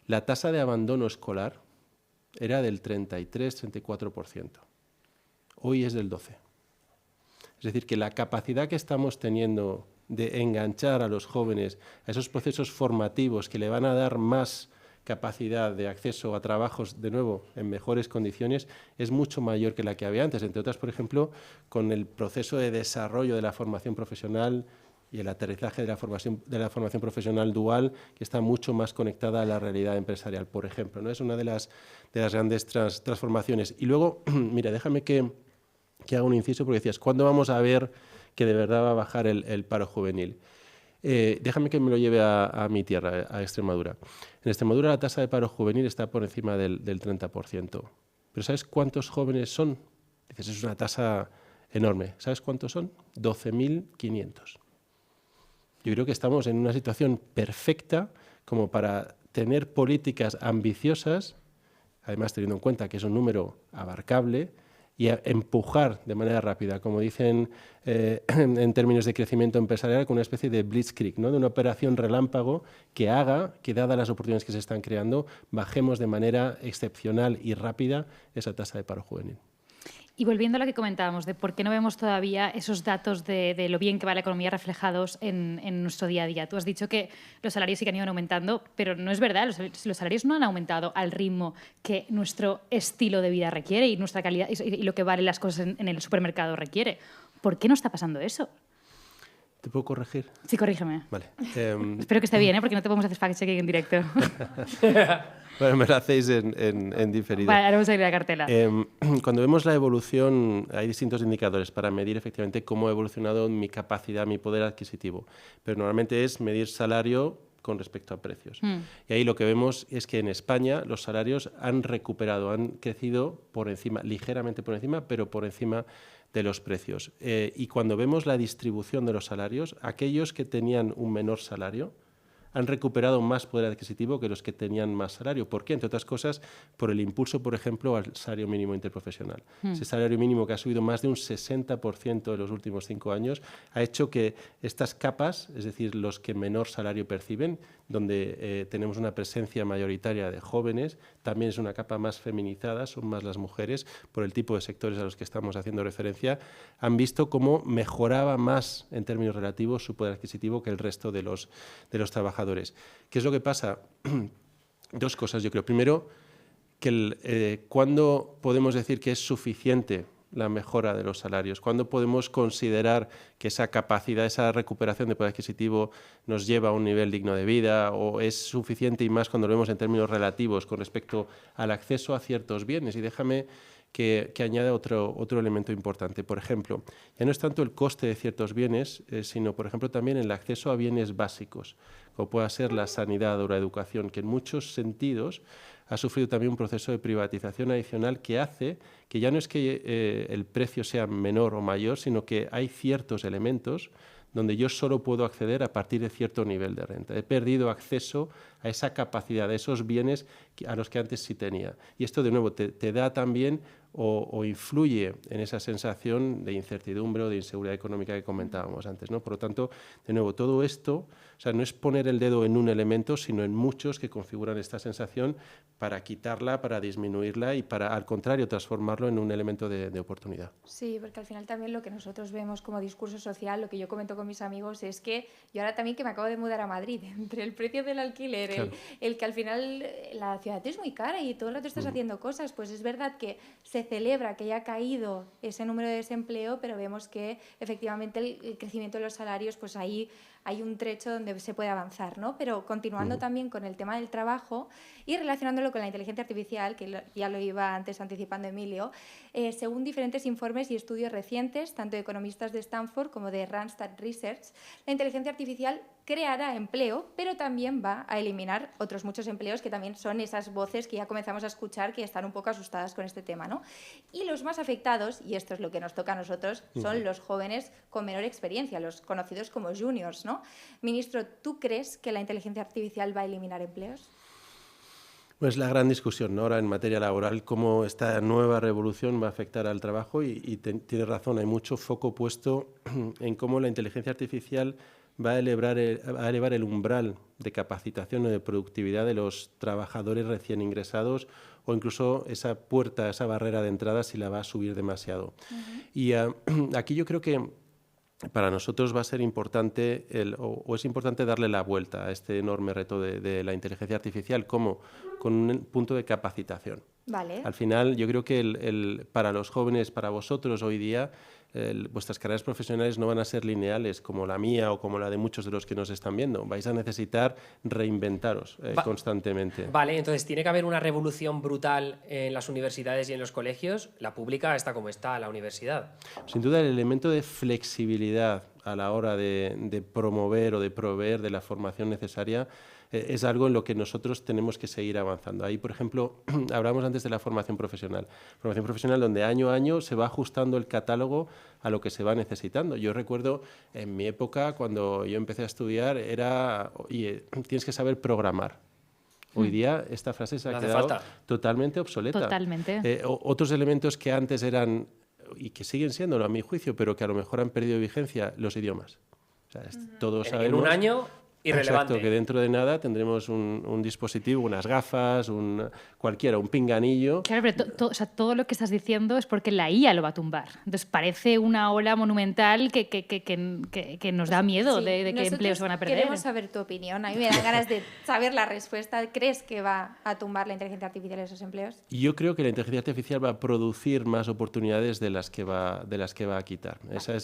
la tasa de abandono escolar era del 33-34%. Hoy es del 12%. Es decir, que la capacidad que estamos teniendo de enganchar a los jóvenes a esos procesos formativos que le van a dar más capacidad de acceso a trabajos, de nuevo, en mejores condiciones, es mucho mayor que la que había antes. Entre otras, por ejemplo, con el proceso de desarrollo de la formación profesional, y el aterrizaje de la formación profesional dual, que está mucho más conectada a la realidad empresarial, por ejemplo, ¿no? Es una de las grandes transformaciones. Y luego, mira, déjame que haga un inciso, porque decías, ¿cuándo vamos a ver que de verdad va a bajar el paro juvenil? Déjame que me lo lleve a mi tierra, a Extremadura. En Extremadura la tasa de paro juvenil está por encima del 30%. ¿Pero sabes cuántos jóvenes son? Dices, es una tasa enorme. ¿Sabes cuántos son? 12.500. Yo creo que estamos en una situación perfecta como para tener políticas ambiciosas, además teniendo en cuenta que es un número abarcable, y a empujar de manera rápida, como dicen en términos de crecimiento empresarial, con una especie de blitzkrieg, ¿no? De una operación relámpago que haga que, dadas las oportunidades que se están creando, bajemos de manera excepcional y rápida esa tasa de paro juvenil. Y volviendo a lo que comentábamos, de por qué no vemos todavía esos datos de lo bien que va la economía reflejados en nuestro día a día. Tú has dicho que los salarios sí que han ido aumentando, pero no es verdad, los salarios no han aumentado al ritmo que nuestro estilo de vida requiere y nuestra calidad y lo que valen las cosas en el supermercado requiere. ¿Por qué no está pasando eso? ¿Te puedo corregir? Sí, corrígeme. Vale. Espero que esté bien, porque no te podemos hacer fact-checking en directo. Bueno, me lo hacéis en diferido. Vale, ahora vamos a ir a la cartela. Cuando vemos la evolución, hay distintos indicadores para medir efectivamente cómo ha evolucionado mi capacidad, mi poder adquisitivo. Pero normalmente es medir salario con respecto a precios. Y ahí lo que vemos es que en España los salarios han recuperado, han crecido por encima, ligeramente por encima, pero por encima de los precios. Y cuando vemos la distribución de los salarios, aquellos que tenían un menor salario han recuperado más poder adquisitivo que los que tenían más salario. ¿Por qué? Entre otras cosas, por el impulso, por ejemplo, al salario mínimo interprofesional. Ese salario mínimo que ha subido más de un 60% en los últimos 5 años, ha hecho que estas capas, es decir, los que menor salario perciben, donde tenemos una presencia mayoritaria de jóvenes, también es una capa más feminizada, son más las mujeres, por el tipo de sectores a los que estamos haciendo referencia, han visto cómo mejoraba más en términos relativos su poder adquisitivo que el resto de los trabajadores. ¿Qué es lo que pasa? Dos cosas, yo creo. Primero, que ¿cuándo podemos decir que es suficiente la mejora de los salarios? ¿Cuándo podemos considerar que esa capacidad, esa recuperación de poder adquisitivo nos lleva a un nivel digno de vida? ¿O es suficiente, y más cuando lo vemos en términos relativos con respecto al acceso a ciertos bienes? Y déjame que añada otro elemento importante. Por ejemplo, ya no es tanto el coste de ciertos bienes, sino, por ejemplo, también el acceso a bienes básicos, como pueda ser la sanidad o la educación, que en muchos sentidos ha sufrido también un proceso de privatización adicional que hace que ya no es que el precio sea menor o mayor, sino que hay ciertos elementos donde yo solo puedo acceder a partir de cierto nivel de renta. He perdido acceso a esa capacidad, a esos bienes a los que antes sí tenía. Y esto, de nuevo, te da también o influye en esa sensación de incertidumbre o de inseguridad económica que comentábamos antes, ¿no? Por lo tanto, de nuevo, todo esto, o sea, no es poner el dedo en un elemento, sino en muchos que configuran esta sensación para quitarla, para disminuirla y para, al contrario, transformarlo en un elemento de oportunidad. Sí, porque al final también lo que nosotros vemos como discurso social, lo que yo comento con mis amigos, es que yo ahora también, que me acabo de mudar a Madrid, entre el precio del alquiler, claro, el que al final la ciudad es muy cara y todo el rato estás haciendo cosas, pues es verdad que se celebra que haya caído ese número de desempleo, pero vemos que efectivamente el crecimiento de los salarios, pues ahí hay un trecho donde se puede avanzar, ¿no? Pero continuando también con el tema del trabajo y relacionándolo con la inteligencia artificial, que ya lo iba antes anticipando Emilio, según diferentes informes y estudios recientes, tanto de economistas de Stanford como de Randstad Research, la inteligencia artificial creará empleo, pero también va a eliminar otros muchos empleos que también son esas voces que ya comenzamos a escuchar que están un poco asustadas con este tema, ¿no? Y los más afectados, y esto es lo que nos toca a nosotros, son los jóvenes con menor experiencia, los conocidos como juniors, ¿no? Ministro, ¿tú crees que la inteligencia artificial va a eliminar empleos? Pues la gran discusión, ¿no? Ahora en materia laboral, cómo esta nueva revolución va a afectar al trabajo y tienes razón, hay mucho foco puesto en cómo la inteligencia artificial va a elevar el umbral de capacitación o de productividad de los trabajadores recién ingresados, o incluso esa puerta, esa barrera de entrada, si la va a subir demasiado. Y aquí yo creo que para nosotros va a ser importante o es importante darle la vuelta a este enorme reto de la inteligencia artificial, como con un punto de capacitación. Vale. Al final, yo creo que para los jóvenes, para vosotros hoy día, vuestras carreras profesionales no van a ser lineales como la mía o como la de muchos de los que nos están viendo. Vais a necesitar reinventaros constantemente. Vale, entonces tiene que haber una revolución brutal en las universidades y en los colegios. La pública está como está, la universidad. Sin duda, el elemento de flexibilidad a la hora de promover o de proveer de la formación necesaria es algo en lo que nosotros tenemos que seguir avanzando. Ahí, por ejemplo, hablábamos antes de la formación profesional donde año a año se va ajustando el catálogo a lo que se va necesitando. Yo recuerdo en mi época, cuando yo empecé a estudiar, era, oye, tienes que saber programar. Hoy día esta frase se ha quedado totalmente obsoleta. Totalmente. Otros elementos que antes eran, y que siguen siendo, a mi juicio, pero que a lo mejor han perdido vigencia, los idiomas. O sea, todos sabemos, en un año, irrelevante. Exacto, que dentro de nada tendremos un dispositivo, unas gafas, un pinganillo. Claro, pero o sea, todo lo que estás diciendo es porque la IA lo va a tumbar. Entonces parece una ola monumental que nos da miedo de qué empleos se van a perder. Queremos saber tu opinión. A mí me dan ganas de saber la respuesta. ¿Crees que va a tumbar la inteligencia artificial esos empleos? Yo creo que la inteligencia artificial va a producir más oportunidades de las que va a quitar.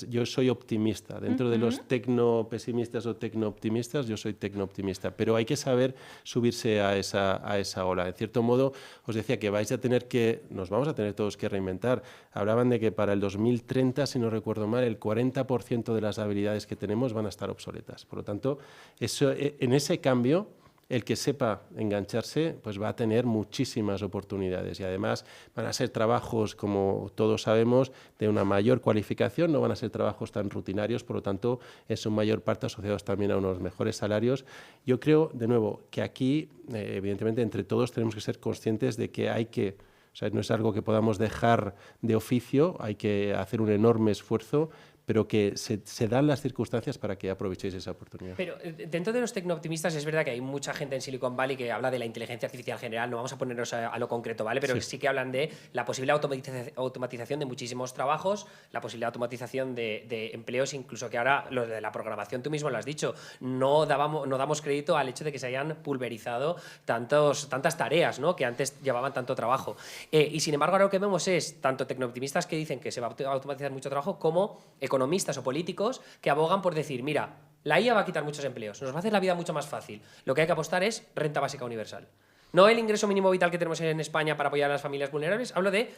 Yo soy optimista. Dentro de los tecno-pesimistas o tecno-optimistas, yo soy tecno-optimista, pero hay que saber subirse a esa ola. En cierto modo, os decía que nos vamos a tener todos que reinventar. Hablaban de que para el 2030, si no recuerdo mal, el 40% de las habilidades que tenemos van a estar obsoletas. Por lo tanto, en ese cambio, el que sepa engancharse pues va a tener muchísimas oportunidades y además van a ser trabajos, como todos sabemos, de una mayor cualificación, no van a ser trabajos tan rutinarios, por lo tanto, en su mayor parte asociados también a unos mejores salarios. Yo creo, de nuevo, que aquí, evidentemente, entre todos tenemos que ser conscientes de que o sea, no es algo que podamos dejar de oficio, hay que hacer un enorme esfuerzo, pero que se dan las circunstancias para que aprovechéis esa oportunidad. Pero dentro de los tecnooptimistas es verdad que hay mucha gente en Silicon Valley que habla de la inteligencia artificial general, no vamos a ponernos a lo concreto, ¿vale? Pero sí que hablan de la posible automatización de muchísimos trabajos, la posible automatización de empleos, incluso que ahora lo de la programación, tú mismo lo has dicho, no damos crédito al hecho de que se hayan pulverizado tantas tareas, ¿no? Que antes llevaban tanto trabajo. Y sin embargo, ahora lo que vemos es tanto tecnooptimistas que dicen que se va a automatizar mucho trabajo como economistas o políticos que abogan por decir, mira, la IA va a quitar muchos empleos, nos va a hacer la vida mucho más fácil. Lo que hay que apostar es renta básica universal. No el ingreso mínimo vital que tenemos en España para apoyar a las familias vulnerables, hablo de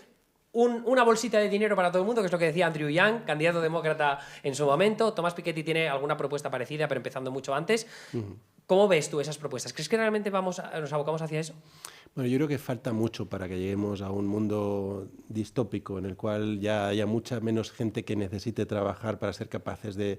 una bolsita de dinero para todo el mundo, que es lo que decía Andrew Yang, candidato demócrata en su momento. Tomás Piketty tiene alguna propuesta parecida, pero empezando mucho antes. ¿Cómo ves tú esas propuestas? ¿Crees que realmente nos abocamos hacia eso? Bueno, yo creo que falta mucho para que lleguemos a un mundo distópico en el cual ya haya mucha menos gente que necesite trabajar para ser capaces de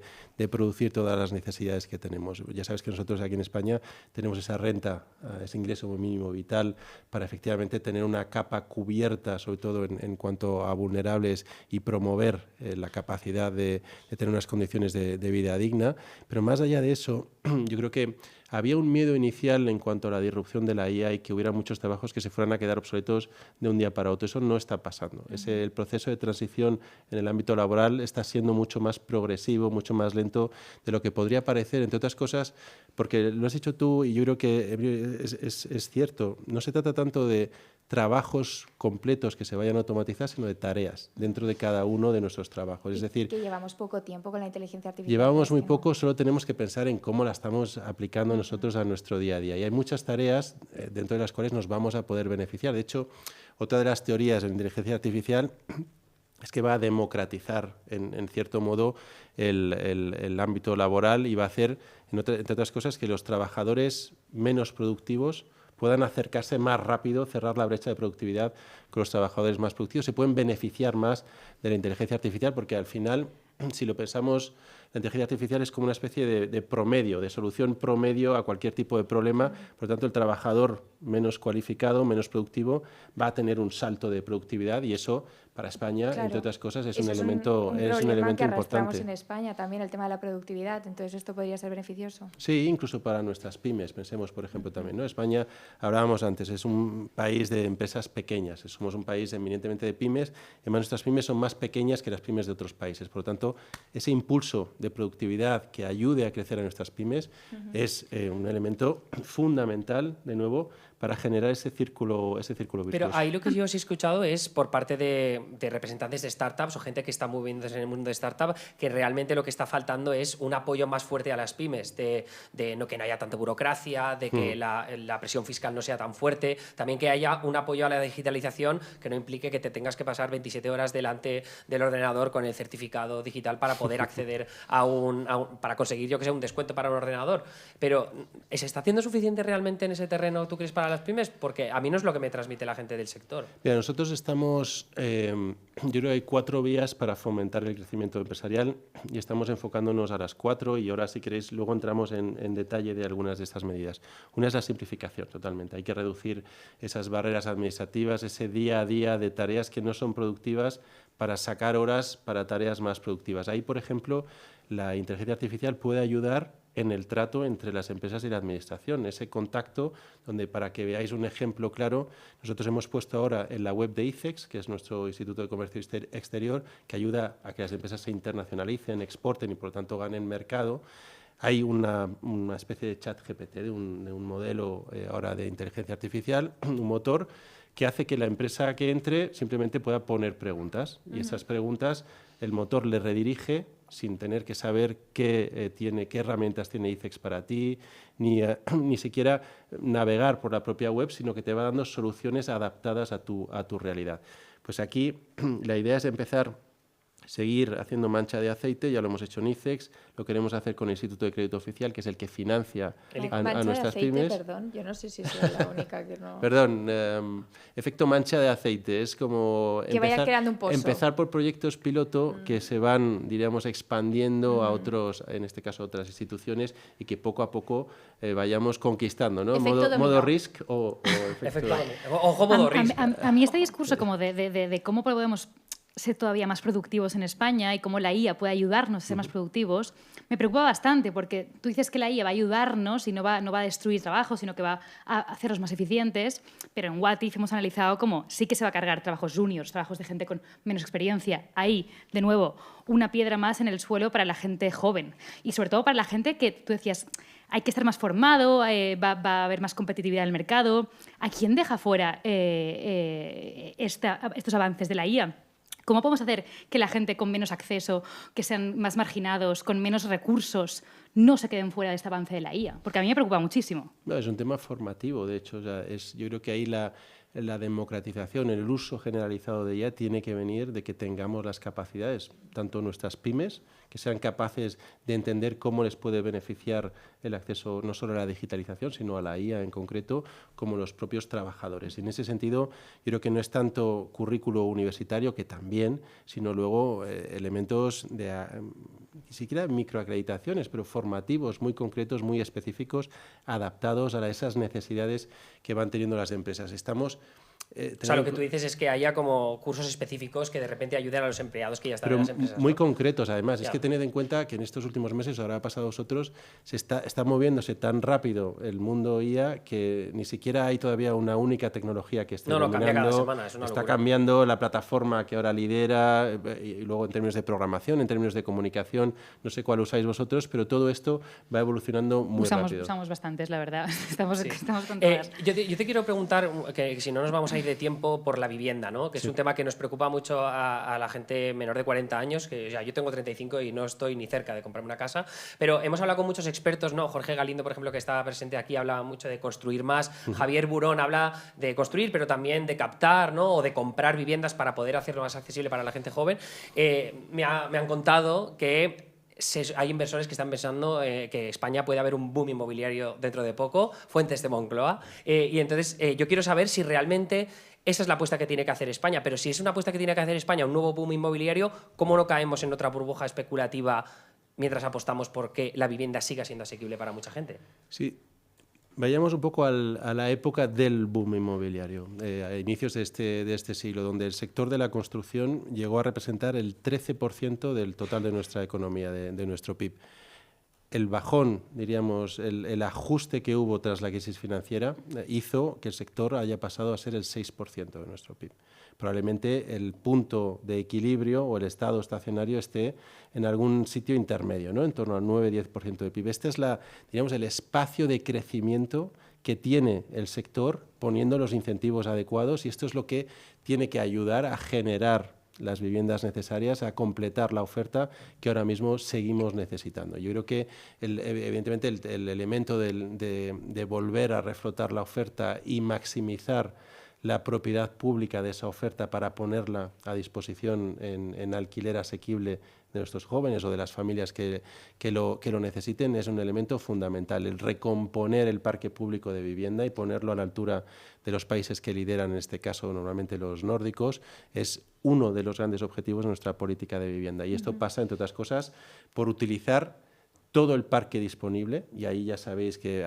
producir todas las necesidades que tenemos. Ya sabes que nosotros aquí en España tenemos esa renta, ese ingreso mínimo vital para efectivamente tener una capa cubierta, sobre todo en cuanto a vulnerables y promover la capacidad de tener unas condiciones de vida digna. Pero más allá de eso, yo creo que había un miedo inicial en cuanto a la disrupción de la IA y que hubiera muchos trabajos que se fueran a quedar obsoletos de un día para otro. Eso no está pasando. El proceso de transición en el ámbito laboral está siendo mucho más progresivo, mucho más lento de lo que podría parecer, entre otras cosas, porque lo has dicho tú y yo creo que es cierto. No se trata tanto de trabajos completos que se vayan a automatizar, sino de tareas dentro de cada uno de nuestros trabajos. Es decir, que llevamos poco tiempo con la inteligencia artificial. Llevamos muy poco, solo tenemos que pensar en cómo la estamos aplicando nosotros a nuestro día a día. Y hay muchas tareas dentro de las cuales nos vamos a poder beneficiar. De hecho, otra de las teorías de la inteligencia artificial es que va a democratizar, en cierto modo, el ámbito laboral y va a hacer, entre otras cosas, que los trabajadores menos productivos puedan acercarse más rápido, cerrar la brecha de productividad con los trabajadores más productivos. Se pueden beneficiar más de la inteligencia artificial porque al final, si lo pensamos, la inteligencia artificial es como una especie de promedio, de solución promedio a cualquier tipo de problema. Por lo tanto, el trabajador menos cualificado, menos productivo, va a tener un salto de productividad y eso, para España, claro, entre otras cosas, es un elemento que importante. En España también el tema de la productividad, entonces esto podría ser beneficioso. Sí, incluso para nuestras pymes, pensemos, por ejemplo, también, ¿no? España, hablábamos antes, es un país de empresas pequeñas, somos un país eminentemente de pymes, además nuestras pymes son más pequeñas que las pymes de otros países, por lo tanto, ese impulso de productividad que ayude a crecer a nuestras pymes es un elemento fundamental, de nuevo, para generar ese círculo virtuoso. Pero ahí lo que yo os he escuchado es por parte de representantes de startups o gente que está moviéndose en el mundo de startup, que realmente lo que está faltando es un apoyo más fuerte a las pymes, de que no haya tanta burocracia, de que la presión fiscal no sea tan fuerte, también que haya un apoyo a la digitalización que no implique que te tengas que pasar 27 horas delante del ordenador con el certificado digital para poder acceder para conseguir, yo que sé, un descuento para un ordenador. Pero ¿se está haciendo suficiente realmente en ese terreno, tú crees, para las pymes? Porque a mí no es lo que me transmite la gente del sector. Mira, nosotros estamos, yo creo que hay 4 vías para fomentar el crecimiento empresarial y estamos enfocándonos a las 4 y ahora, si queréis, luego entramos en detalle de algunas de estas medidas. Una es la simplificación, totalmente. Hay que reducir esas barreras administrativas, ese día a día de tareas que no son productivas para sacar horas para tareas más productivas. Ahí, por ejemplo, la inteligencia artificial puede ayudar en el trato entre las empresas y la administración, ese contacto donde, para que veáis un ejemplo claro, nosotros hemos puesto ahora en la web de ICEX, que es nuestro Instituto de Comercio Exterior, que ayuda a que las empresas se internacionalicen, exporten y por lo tanto ganen mercado. Hay una especie de chat GPT, de un modelo ahora de inteligencia artificial, un motor que hace que la empresa que entre simplemente pueda poner preguntas y esas preguntas el motor le redirige sin tener que saber qué herramientas tiene ICEX para ti, ni siquiera navegar por la propia web, sino que te va dando soluciones adaptadas a tu realidad. Pues aquí la idea es seguir haciendo mancha de aceite, ya lo hemos hecho en ICEX, lo queremos hacer con el Instituto de Crédito Oficial, que es el que financia a nuestras pymes. Perdón, yo no sé si soy la única que no... Perdón, efecto mancha de aceite, es como que vaya creando un pozo. Empezar por proyectos piloto que se van, diríamos, expandiendo a otros, en este caso a otras instituciones, y que poco a poco vayamos conquistando, ¿no? Modo risk o efecto... Ojo, modo risk. A mí este discurso como de cómo podemos ser todavía más productivos en España y cómo la IA puede ayudarnos a ser más productivos, me preocupa bastante, porque tú dices que la IA va a ayudarnos y no va a destruir trabajo, sino que va a hacerlos más eficientes, pero en What If hemos analizado cómo sí que se va a cargar trabajos juniors, trabajos de gente con menos experiencia. Ahí, de nuevo, una piedra más en el suelo para la gente joven y sobre todo para la gente que tú decías hay que estar más formado, va a haber más competitividad en el mercado. ¿A quién deja fuera estos avances de la IA? ¿Cómo podemos hacer que la gente con menos acceso, que sean más marginados, con menos recursos, no se queden fuera de este avance de la IA? Porque a mí me preocupa muchísimo. No, es un tema formativo, de hecho. O sea, yo creo que ahí la democratización, el uso generalizado de ella tiene que venir de que tengamos las capacidades, tanto nuestras pymes, que sean capaces de entender cómo les puede beneficiar el acceso no solo a la digitalización, sino a la IA en concreto, como los propios trabajadores. Y en ese sentido, yo creo que no es tanto currículo universitario, que también, sino luego elementos de ni siquiera microacreditaciones, pero formativos muy concretos, muy específicos, adaptados a esas necesidades que van teniendo las empresas. O sea, lo que tú dices es que haya como cursos específicos que de repente ayuden a los empleados que ya están en las empresas. Muy ¿no? concretos, además. Ya. Es que tened en cuenta que en estos últimos meses, ahora ha pasado a vosotros, está moviéndose tan rápido el mundo IA que ni siquiera hay todavía una única tecnología que esté dominando. Cambia cada semana, es una Está locura. cambiando la plataforma que ahora lidera, y luego en términos de programación, en términos de comunicación, no sé cuál usáis vosotros, pero todo esto va evolucionando muy rápido. Usamos bastantes, la verdad. Estamos con yo todas. te quiero preguntar, que si no nos vamos a ir de tiempo, por la vivienda, ¿no? Que es un tema que nos preocupa mucho a la gente menor de 40 años, que o sea, yo tengo 35 y no estoy ni cerca de comprarme una casa, pero hemos hablado con muchos expertos, ¿no? Jorge Galindo, por ejemplo, que estaba presente aquí, hablaba mucho de construir más. Javier Burón habla de construir, pero también de captar, ¿no? O de comprar viviendas para poder hacerlo más accesible para la gente joven. Me han contado que hay inversores que están pensando que España puede haber un boom inmobiliario dentro de poco, fuentes de Moncloa, y entonces yo quiero saber si realmente esa es la apuesta que tiene que hacer España, pero si es una apuesta que tiene que hacer España, un nuevo boom inmobiliario, ¿cómo no caemos en otra burbuja especulativa mientras apostamos por que la vivienda siga siendo asequible para mucha gente? Sí. Vayamos un poco a la época del boom inmobiliario, a inicios de este siglo, donde el sector de la construcción llegó a representar el 13% del total de nuestra economía, de nuestro PIB. el bajón, diríamos, el ajuste que hubo tras la crisis financiera hizo que el sector haya pasado a ser el 6% de nuestro PIB. Probablemente el punto de equilibrio o el estado estacionario esté en algún sitio intermedio, ¿no? En torno al 9-10% de PIB. Este es digamos, el espacio de crecimiento que tiene el sector poniendo los incentivos adecuados, y esto es lo que tiene que ayudar a generar las viviendas necesarias, a completar la oferta que ahora mismo seguimos necesitando. Yo creo que, evidentemente, el elemento de volver a reflotar la oferta y maximizar la propiedad pública de esa oferta para ponerla a disposición en alquiler asequible de nuestros jóvenes o de las familias que lo necesiten es un elemento fundamental. El recomponer el parque público de vivienda y ponerlo a la altura de los países que lideran, en este caso normalmente los nórdicos, es uno de los grandes objetivos de nuestra política de vivienda. Y esto pasa, entre otras cosas, por utilizar todo el parque disponible, y ahí ya sabéis que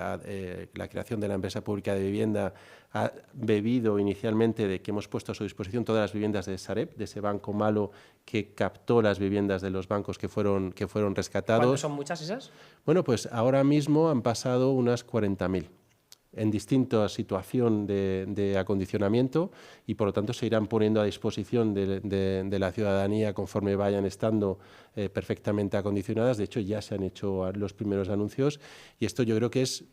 la creación de la empresa pública de vivienda ha bebido inicialmente de que hemos puesto a su disposición todas las viviendas de Sareb, de ese banco malo que captó las viviendas de los bancos que fueron rescatados. ¿Cuántas son muchas esas? Bueno, pues ahora mismo han pasado unas 40.000 en distinta situación de acondicionamiento, y por lo tanto se irán poniendo a disposición de la ciudadanía conforme vayan estando perfectamente acondicionadas. De hecho, ya se han hecho los primeros anuncios, y esto yo creo que es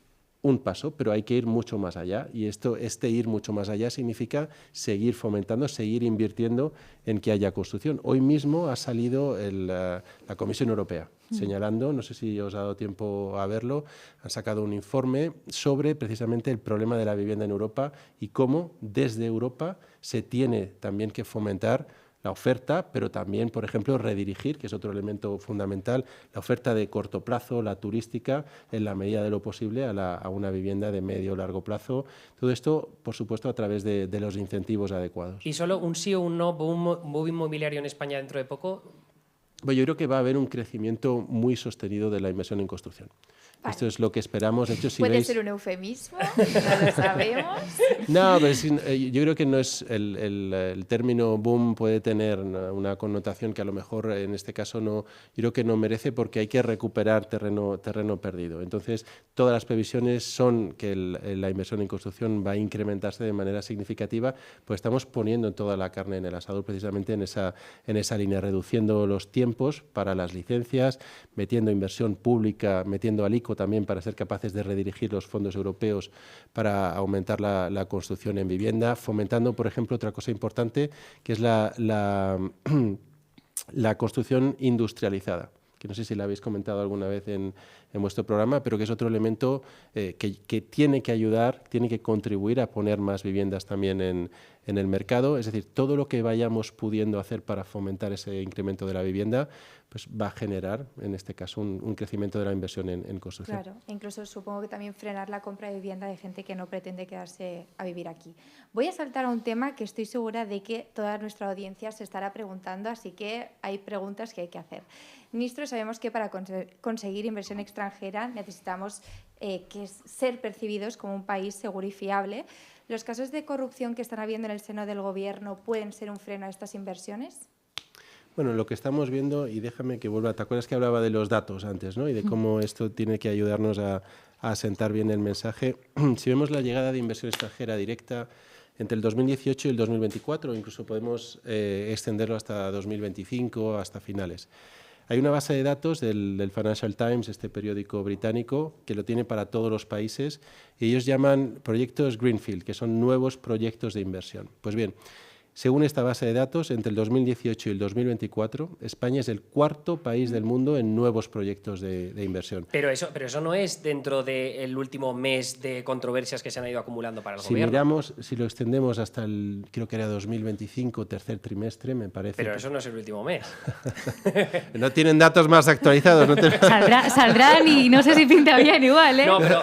un paso, pero hay que ir mucho más allá, y este ir mucho más allá significa seguir fomentando, seguir invirtiendo en que haya construcción. Hoy mismo ha salido la Comisión Europea señalando, no sé si os ha dado tiempo a verlo, han sacado un informe sobre precisamente el problema de la vivienda en Europa y cómo desde Europa se tiene también que fomentar la oferta, pero también, por ejemplo, redirigir, que es otro elemento fundamental, la oferta de corto plazo, la turística, en la medida de lo posible, a una vivienda de medio o largo plazo. Todo esto, por supuesto, a través de los incentivos adecuados. ¿Y solo un sí o un no, boom inmobiliario en España dentro de poco? Bueno, yo creo que va a haber un crecimiento muy sostenido de la inversión en construcción. Vale. Esto es lo que esperamos. De hecho, si ¿Puede veis... ser un eufemismo? No lo sabemos. No, pero yo creo que no es el término boom puede tener una connotación que a lo mejor en este caso no, yo creo que no merece, porque hay que recuperar terreno perdido. Entonces, todas las previsiones son que la inversión en construcción va a incrementarse de manera significativa, pues estamos poniendo toda la carne en el asador precisamente en esa línea, reduciendo los tiempos para las licencias, metiendo inversión pública, metiendo al ICO también para ser capaces de redirigir los fondos europeos para aumentar la construcción en vivienda, fomentando, por ejemplo, otra cosa importante, que es la construcción industrializada, que no sé si la habéis comentado alguna vez en vuestro programa, pero que es otro elemento que tiene que ayudar, tiene que contribuir a poner más viviendas también en el mercado. Es decir, todo lo que vayamos pudiendo hacer para fomentar ese incremento de la vivienda, pues va a generar, en este caso, un crecimiento de la inversión en construcción. Claro, incluso supongo que también frenar la compra de vivienda de gente que no pretende quedarse a vivir aquí. Voy a saltar a un tema que estoy segura de que toda nuestra audiencia se estará preguntando, así que hay preguntas que hay que hacer. Ministro, sabemos que para conseguir inversión extranjera necesitamos ser percibidos como un país seguro y fiable. ¿Los casos de corrupción que están habiendo en el seno del Gobierno pueden ser un freno a estas inversiones? Bueno, lo que estamos viendo, y déjame que vuelva, ¿te acuerdas que hablaba de los datos antes, ¿no? Y de cómo esto tiene que ayudarnos a asentar bien el mensaje? Si vemos la llegada de inversión extranjera directa entre el 2018 y el 2024, incluso podemos extenderlo hasta 2025, hasta finales. Hay una base de datos del Financial Times, este periódico británico, que lo tiene para todos los países, y ellos llaman proyectos Greenfield, que son nuevos proyectos de inversión. Pues bien, según esta base de datos, entre el 2018 y el 2024, España es el cuarto país del mundo en nuevos proyectos de inversión. Pero eso no es dentro del último mes de controversias que se han ido acumulando para el gobierno. Si miramos, si lo extendemos hasta creo que era 2025, tercer trimestre, me parece. Pero eso no es el último mes. No tienen datos más actualizados. No Saldrán y no sé si pinta bien igual, ¿eh? No, pero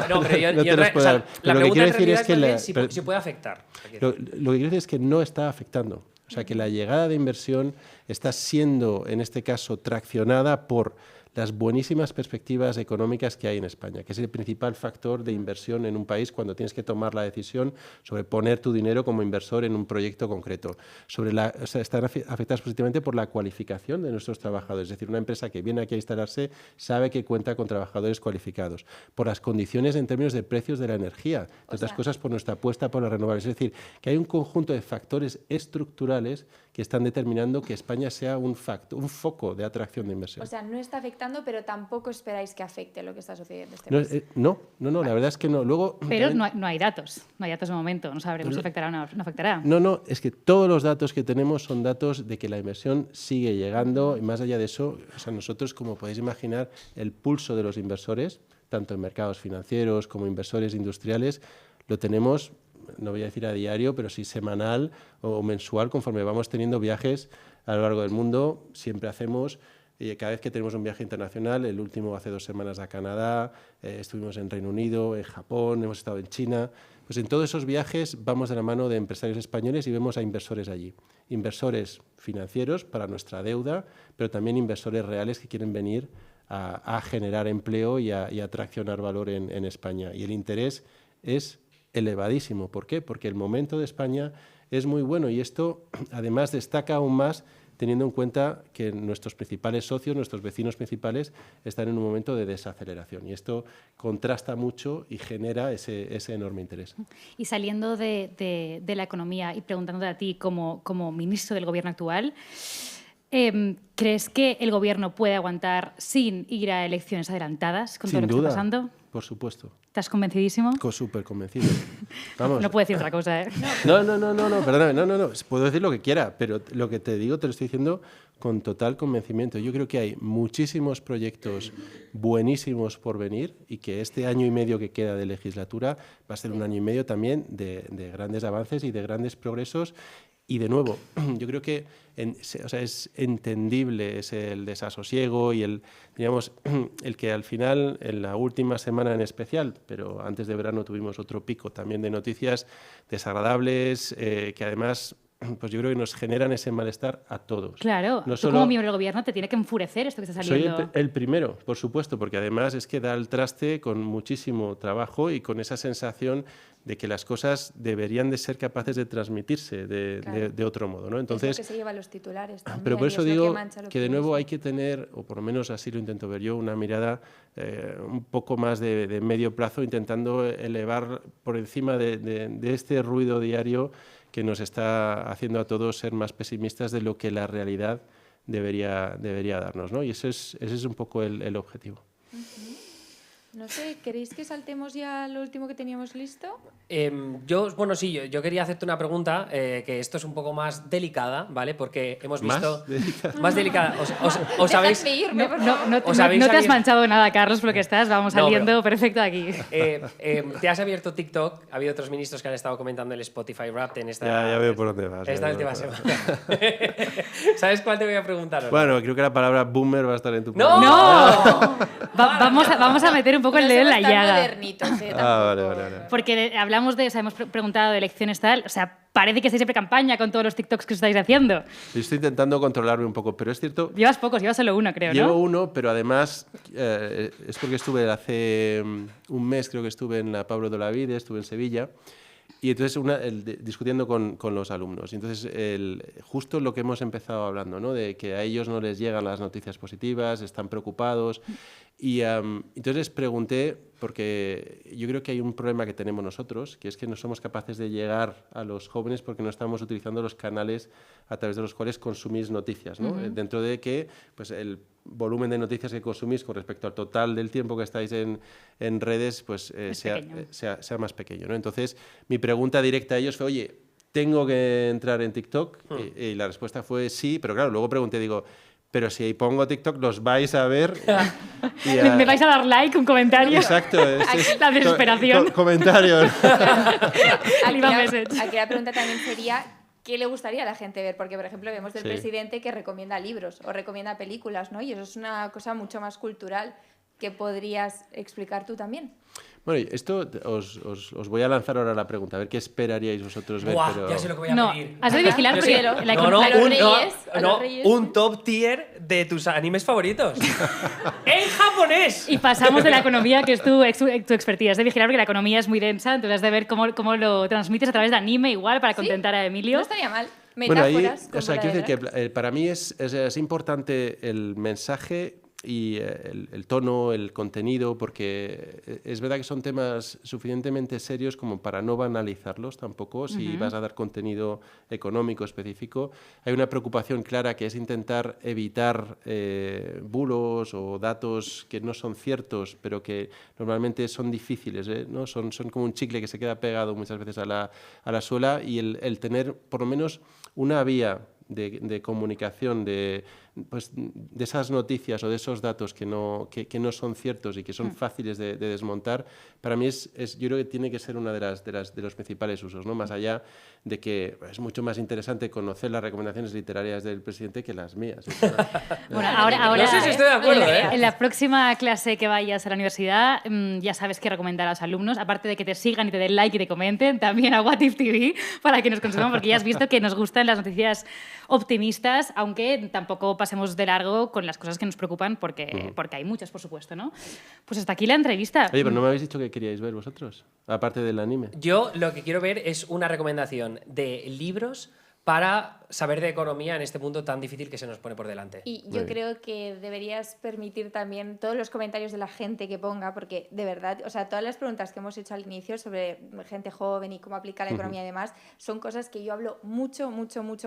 la pregunta en realidad es si puede afectar. Lo que quiero decir es que no está afectando. O sea, que la llegada de inversión está siendo, en este caso, traccionada por las buenísimas perspectivas económicas que hay en España, que es el principal factor de inversión en un país cuando tienes que tomar la decisión sobre poner tu dinero como inversor en un proyecto concreto. Están afectadas positivamente por la cualificación de nuestros trabajadores, es decir, una empresa que viene aquí a instalarse sabe que cuenta con trabajadores cualificados, por las condiciones en términos de precios de la energía, entre otras cosas por nuestra apuesta por las renovables. Es decir, que hay un conjunto de factores estructurales que están determinando que España sea un foco de atracción de inversión. O sea, no está afectando, pero tampoco esperáis que afecte lo que está sucediendo en este país. No, la verdad es que no. Luego, Pero también, no hay datos de momento, no sabremos si afectará o no afectará. No, es que todos los datos que tenemos son datos de que la inversión sigue llegando y más allá de eso, o sea, nosotros, como podéis imaginar, el pulso de los inversores, tanto en mercados financieros como inversores industriales, lo tenemos, no voy a decir a diario, pero sí semanal o mensual, conforme vamos teniendo viajes a lo largo del mundo. Siempre hacemos, cada vez que tenemos un viaje internacional, el último hace 2 semanas a Canadá, estuvimos en Reino Unido, en Japón, hemos estado en China. Pues en todos esos viajes vamos de la mano de empresarios españoles y vemos a inversores allí. Inversores financieros para nuestra deuda, pero también inversores reales que quieren venir a generar empleo y a traccionar valor en España. Y el interés es elevadísimo. ¿Por qué? Porque el momento de España es muy bueno y esto además destaca aún más teniendo en cuenta que nuestros principales socios, nuestros vecinos principales, están en un momento de desaceleración y esto contrasta mucho y genera ese enorme interés. Y saliendo de la economía y preguntándote a ti como ministro del gobierno actual, ¿crees que el gobierno puede aguantar sin ir a elecciones adelantadas con todo lo que está pasando? Por supuesto. ¿Estás convencidísimo? Súper convencido. Vamos. No puedo decir otra cosa, ¿eh? No, perdóname, no. Puedo decir lo que quiera, pero lo que te digo te lo estoy diciendo con total convencimiento. Yo creo que hay muchísimos proyectos buenísimos por venir y que este año y medio que queda de legislatura va a ser un año y medio también de grandes avances y de grandes progresos. Y de nuevo, yo creo que es entendible el desasosiego y el que al final, en la última semana en especial, pero antes de verano tuvimos otro pico también de noticias desagradables, que además pues yo creo que nos generan ese malestar a todos. Claro, no tú solo, como miembro del gobierno te tiene que enfurecer esto que está saliendo. Soy el primero, por supuesto, porque además es que da el traste con muchísimo trabajo y con esa sensación de que las cosas deberían de ser capaces de transmitirse de otro modo, ¿no? Entonces, es lo que se lleva a los titulares también. Pero por eso digo que de nuevo optimismo. hay que tener, o por lo menos así lo intento ver yo, una mirada un poco más de medio plazo, intentando elevar por encima de este ruido diario que nos está haciendo a todos ser más pesimistas de lo que la realidad debería darnos, ¿no? Y ese es un poco el objetivo. No sé, ¿queréis que saltemos ya al último que teníamos listo? Yo quería hacerte una pregunta, que esto es un poco más delicada, ¿vale? Porque hemos visto... Más delicada. ¿Os habéis... No te has manchado nada, Carlos, por lo que estás. Vamos saliendo perfecto aquí. Te has abierto TikTok. Ha habido otros ministros que han estado comentando el Spotify Wrapped en esta... Ya veo por dónde vas. Esta última semana. ¿Sabes cuál te voy a preguntar? Bueno, creo que la palabra boomer va a estar en tu ¡No! programa. Vamos a meter un poco el dedo en la llaga. Modernitos, Vale. Porque hablamos hemos preguntado de elecciones tal, o sea, parece que estáis en pre-campaña con todos los TikToks que os estáis haciendo. Yo estoy intentando controlarme un poco, pero es cierto... Llevas pocos, llevas solo uno, creo, ¿no? Llevo uno, pero además es porque estuve hace un mes, creo que estuve en la Pablo de Olavide, estuve en Sevilla, y entonces discutiendo con los alumnos. Y entonces justo lo que hemos empezado hablando, ¿no? De que a ellos no les llegan las noticias positivas, están preocupados. Y entonces les pregunté, porque yo creo que hay un problema que tenemos nosotros, que es que no somos capaces de llegar a los jóvenes porque no estamos utilizando los canales a través de los cuales consumís noticias, ¿no? Dentro de que pues, el volumen de noticias que consumís con respecto al total del tiempo que estáis en redes pues, sea más pequeño, ¿no? Entonces, mi pregunta directa a ellos fue, oye, ¿tengo que entrar en TikTok? Y la respuesta fue sí, pero claro, luego pregunté, digo, pero si pongo TikTok, los vais a ver. ¿Me vais a dar like, un comentario? Exacto. La desesperación. Comentarios. Aquí la pregunta también sería, ¿qué le gustaría a la gente ver? Porque, por ejemplo, vemos del presidente que recomienda libros o recomienda películas, ¿no? Y eso es una cosa mucho más cultural. que podrías explicar tú también. Bueno, esto os voy a lanzar ahora la pregunta, a ver qué esperaríais vosotros ver. Buah, pero... ya sé lo que voy a No, pedir. has de vigilar Yo porque sé- la a la- los reyes, a los reyes. un top tier de tus animes favoritos. ¡En japonés! Y pasamos de la economía, que es tu expertise. Has de vigilar porque la economía es muy densa, entonces has de ver cómo lo transmites a través de anime igual para contentar a Emilio. No estaría mal. Bueno, ahí, Metáforas. o sea, como quiero la decir de que para mí es importante el mensaje y el tono, el contenido, porque es verdad que son temas suficientemente serios como para no banalizarlos tampoco. Si vas a dar contenido económico específico, hay una preocupación clara que es intentar evitar bulos o datos que no son ciertos, pero que normalmente son difíciles, ¿no? Son como un chicle que se queda pegado muchas veces a la suela, y el tener por lo menos una vía de comunicación de esas noticias o de esos datos que no son ciertos y que son fáciles de desmontar, para mí yo creo que tiene que ser uno de los principales usos, ¿no? Más allá de que es mucho más interesante conocer las recomendaciones literarias del presidente que las mías. Bueno, ahora No sé si estoy de acuerdo, en la próxima clase que vayas a la universidad, ya sabes qué recomendar a los alumnos, aparte de que te sigan y te den like y te comenten, también a What If TV para que nos consuman, porque ya has visto que nos gustan las noticias optimistas, aunque tampoco pasemos de largo con las cosas que nos preocupan, porque hay muchas, por supuesto, ¿no? Pues hasta aquí la entrevista. Oye, pero no me habéis dicho que queríais ver vosotros, aparte del anime. Yo lo que quiero ver es una recomendación de libros para saber de economía en este mundo tan difícil que se nos pone por delante. Y Muy yo bien. creo que deberías permitir también todos los comentarios de la gente que ponga, porque de verdad, o sea, todas las preguntas que hemos hecho al inicio sobre gente joven y cómo aplica la economía y demás, son cosas que yo hablo mucho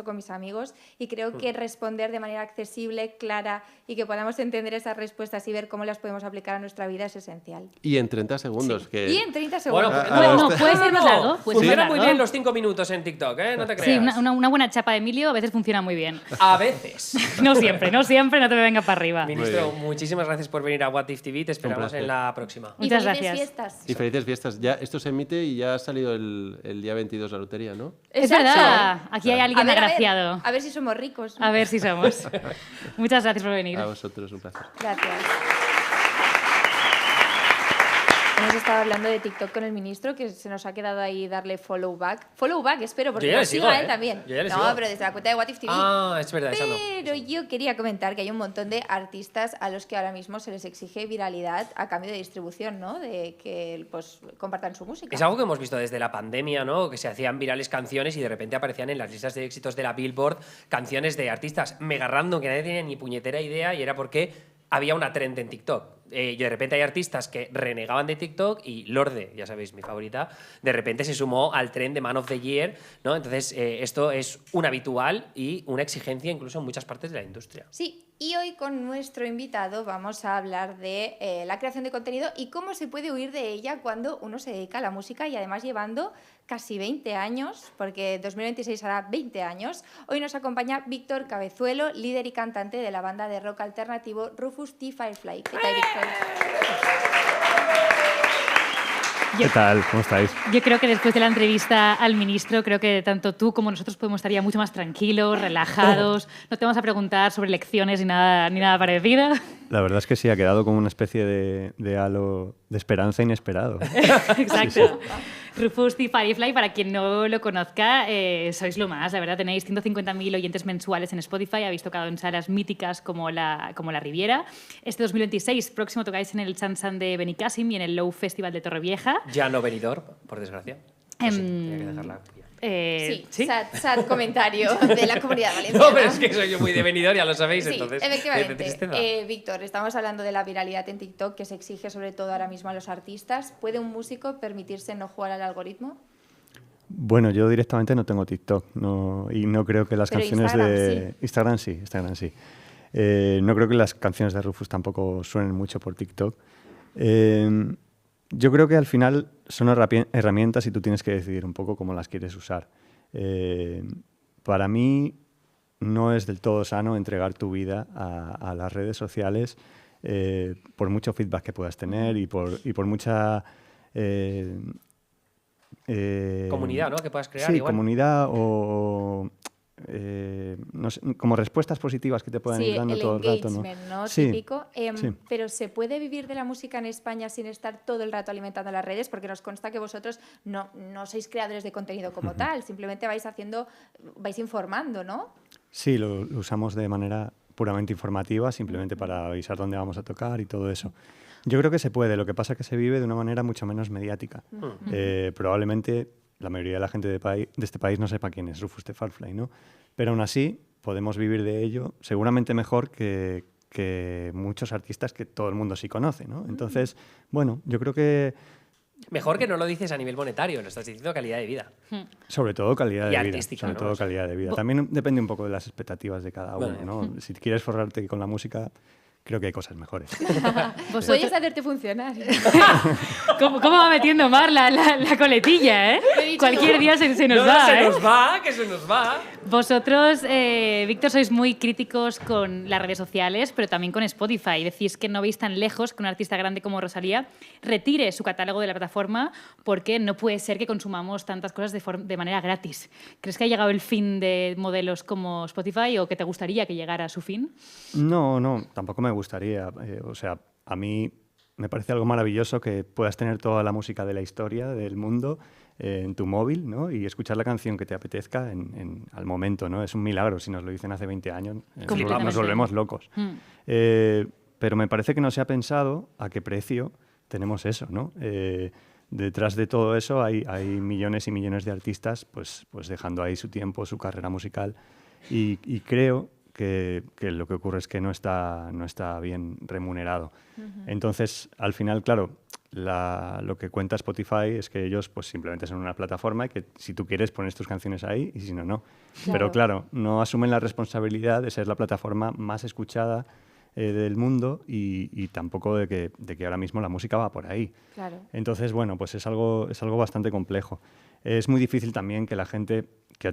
con mis amigos, y creo que responder de manera accesible, clara, y que podamos entender esas respuestas y ver cómo las podemos aplicar a nuestra vida es esencial. Y en 30 segundos. Que... Y en 30 Bueno, segundos. Bueno, puede ser más largo. Puede ser Funciona más muy largo. bien los 5 minutos en TikTok, ¿eh? No te creas. Sí, una buena chapa de Emilio a veces funciona muy bien. A veces. No siempre, no te me venga para arriba. Ministro, muchísimas gracias por venir a What If TV. Te esperamos placer. en la próxima. Y Muchas felices gracias. fiestas. Y felices fiestas. Ya, esto se emite y ya ha salido el día 22 la lotería, ¿no? Es Exacto. verdad, aquí hay alguien agraciado. A ver si somos ricos. A ver si somos. Muchas gracias por venir. A vosotros, un placer. Gracias. Hemos estado hablando de TikTok con el ministro, que se nos ha quedado ahí darle follow back. Follow back, espero, porque Yo ya le nos sigo, siga ¿eh? él también. Yo ya le No, sigo. pero desde la cuenta de What If TV. Ah, es verdad, esa no. Pero yo quería comentar que hay un montón de artistas a los que ahora mismo se les exige viralidad a cambio de distribución, ¿no? De que pues compartan su música. Es algo que hemos visto desde la pandemia, ¿no? Que se hacían virales canciones y de repente aparecían en las listas de éxitos de la Billboard canciones de artistas mega random que nadie tenía ni puñetera idea, y era porque había una trend en TikTok. Y de repente hay artistas que renegaban de TikTok, y Lorde, ya sabéis, mi favorita, de repente se sumó al trend de Man of the Year, ¿no? Entonces, esto es un habitual y una exigencia incluso en muchas partes de la industria. Sí, y hoy con nuestro invitado vamos a hablar de la creación de contenido y cómo se puede huir de ella cuando uno se dedica a la música, y además llevando casi 20 años, porque 2026 hará 20 años. Hoy nos acompaña Víctor Cabezuelo, líder y cantante de la banda de rock alternativo Rufus T. Firefly. ¿Qué tal, Víctor? ¿Qué tal? ¿Cómo estáis? Yo creo que después de la entrevista al ministro, creo que tanto tú como nosotros podemos estar ya mucho más tranquilos, relajados. No te vamos a preguntar sobre elecciones ni nada parecido. La verdad es que sí, ha quedado como una especie de halo de esperanza inesperado. Exacto. Rufus T. Firefly, para quien no lo conozca, sois lo más. La verdad, tenéis 150.000 oyentes mensuales en Spotify. Habéis tocado en salas míticas como la Riviera. Este 2026 próximo tocáis en el Sansan de Benicàssim y en el Low Festival de Torrevieja. Ya no venidor, por desgracia. Pues sí, tenía que dejarla. Sí, sad comentario de la comunidad valenciana. No, pero es que soy yo muy de venidor, ya lo sabéis, Sí, entonces. de efectivamente. tristeza. Víctor, estamos hablando de la viralidad en TikTok que se exige sobre todo ahora mismo a los artistas. ¿Puede un músico permitirse no jugar al algoritmo? Bueno, yo directamente no tengo TikTok y no creo que las Pero canciones Instagram, de... Instagram sí. No creo que las canciones de Rufus tampoco suenen mucho por TikTok. Yo creo que al final son herramientas y tú tienes que decidir un poco cómo las quieres usar. Para mí no es del todo sano entregar tu vida a las redes sociales por mucho feedback que puedas tener y por mucha... Comunidad, ¿no? Que puedas crear Sí, igual. comunidad o no sé, como respuestas positivas que te puedan ir dando el todo el rato, ¿no? engagement, ¿no? Sí, Típico. sí. Pero ¿se puede vivir de la música en España sin estar todo el rato alimentando las redes? Porque nos consta que vosotros no sois creadores de contenido como tal, simplemente vais informando, ¿no? Sí, lo usamos de manera puramente informativa, simplemente para avisar dónde vamos a tocar y todo eso. Yo creo que se puede, lo que pasa es que se vive de una manera mucho menos mediática. Probablemente la mayoría de la gente de este país no sepa quién es Rufus the Firefly, ¿no? Pero aún así podemos vivir de ello seguramente mejor que muchos artistas que todo el mundo sí conoce, ¿no? Entonces, bueno, yo creo que Mejor que no lo dices a nivel monetario, lo estás diciendo calidad de vida. sobre todo calidad Y de vida. artística, Sobre ¿no? todo O sea, calidad de vida. También depende un poco de las expectativas de cada uno, Bueno, ¿no? Si quieres forrarte con la música, creo que hay cosas mejores. Puedes hacerte funcionar. ¿Cómo va metiendo Mar la coletilla, eh? He dicho Cualquier yo. día se nos No, va, se ¿eh? nos va, que se nos va. Vosotros, Víctor, sois muy críticos con las redes sociales, pero también con Spotify. Decís que no veis tan lejos que un artista grande como Rosalía retire su catálogo de la plataforma porque no puede ser que consumamos tantas cosas de manera gratis. ¿Crees que ha llegado el fin de modelos como Spotify o que te gustaría que llegara a su fin? No, tampoco me gustaría. O sea, a mí me parece algo maravilloso que puedas tener toda la música de la historia, del mundo, en tu móvil, ¿no? Y escuchar la canción que te apetezca al momento, ¿no? Es un milagro. Si nos lo dicen hace 20 años, Completamente. nos volvemos locos. Pero me parece que no se ha pensado a qué precio tenemos eso, ¿no? Detrás de todo eso hay millones y millones de artistas pues dejando ahí su tiempo, su carrera musical y creo que lo que ocurre es que no está bien remunerado. Entonces, al final, claro, lo que cuenta Spotify es que ellos pues simplemente son una plataforma y que si tú quieres pones tus canciones ahí y si no, no. Claro. Pero claro, no asumen la responsabilidad de ser la plataforma más escuchada del mundo y tampoco de que ahora mismo la música va por ahí. Claro. Entonces, bueno, pues es algo bastante complejo. Es muy difícil también que la gente que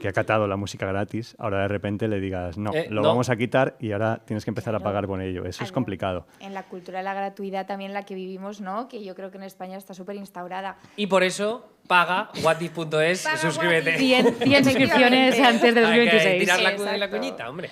ha catado la música gratis, ahora de repente le digas, no, lo no. vamos a quitar y ahora tienes que empezar a Claro. pagar por ello. Eso es Además, complicado. En la cultura de la gratuidad también la que vivimos, ¿no? Que yo creo que en España está súper instaurada. Y por eso, paga whatif.es, Paga suscríbete. Whatif. 100 suscripciones antes de Hay que 2026. tirar la Exacto. cuñita, hombre.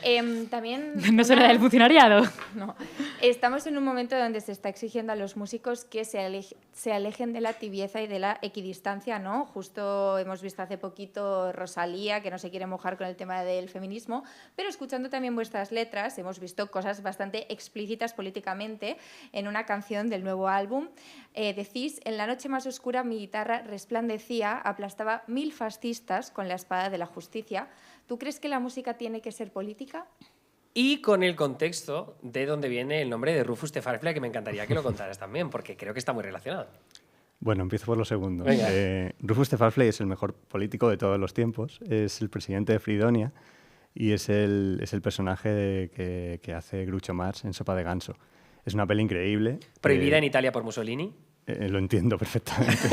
También No será del funcionariado. No. Estamos en un momento donde se está exigiendo a los músicos que se alejen de la tibieza y de la equidistancia, ¿no? Justo hemos visto hace poquito Rosalía, que no se quiere mojar con el tema del feminismo, pero escuchando también vuestras letras hemos visto cosas bastante explícitas políticamente en una canción del nuevo álbum. Decís, en la noche más oscura mi guitarra resplandecía, aplastaba 1000 fascistas con la espada de la justicia. ¿Tú crees que la música tiene que ser política? Y con el contexto de dónde viene el nombre de Rufus the Firefly, que me encantaría que lo contaras también, porque creo que está muy relacionado. Bueno, empiezo por lo segundo. Venga. Rufus the Firefly es el mejor político de todos los tiempos. Es el presidente de Fridonia y es el personaje que hace Groucho Marx en Sopa de Ganso. Es una peli increíble. Prohibida en Italia por Mussolini. Lo entiendo perfectamente.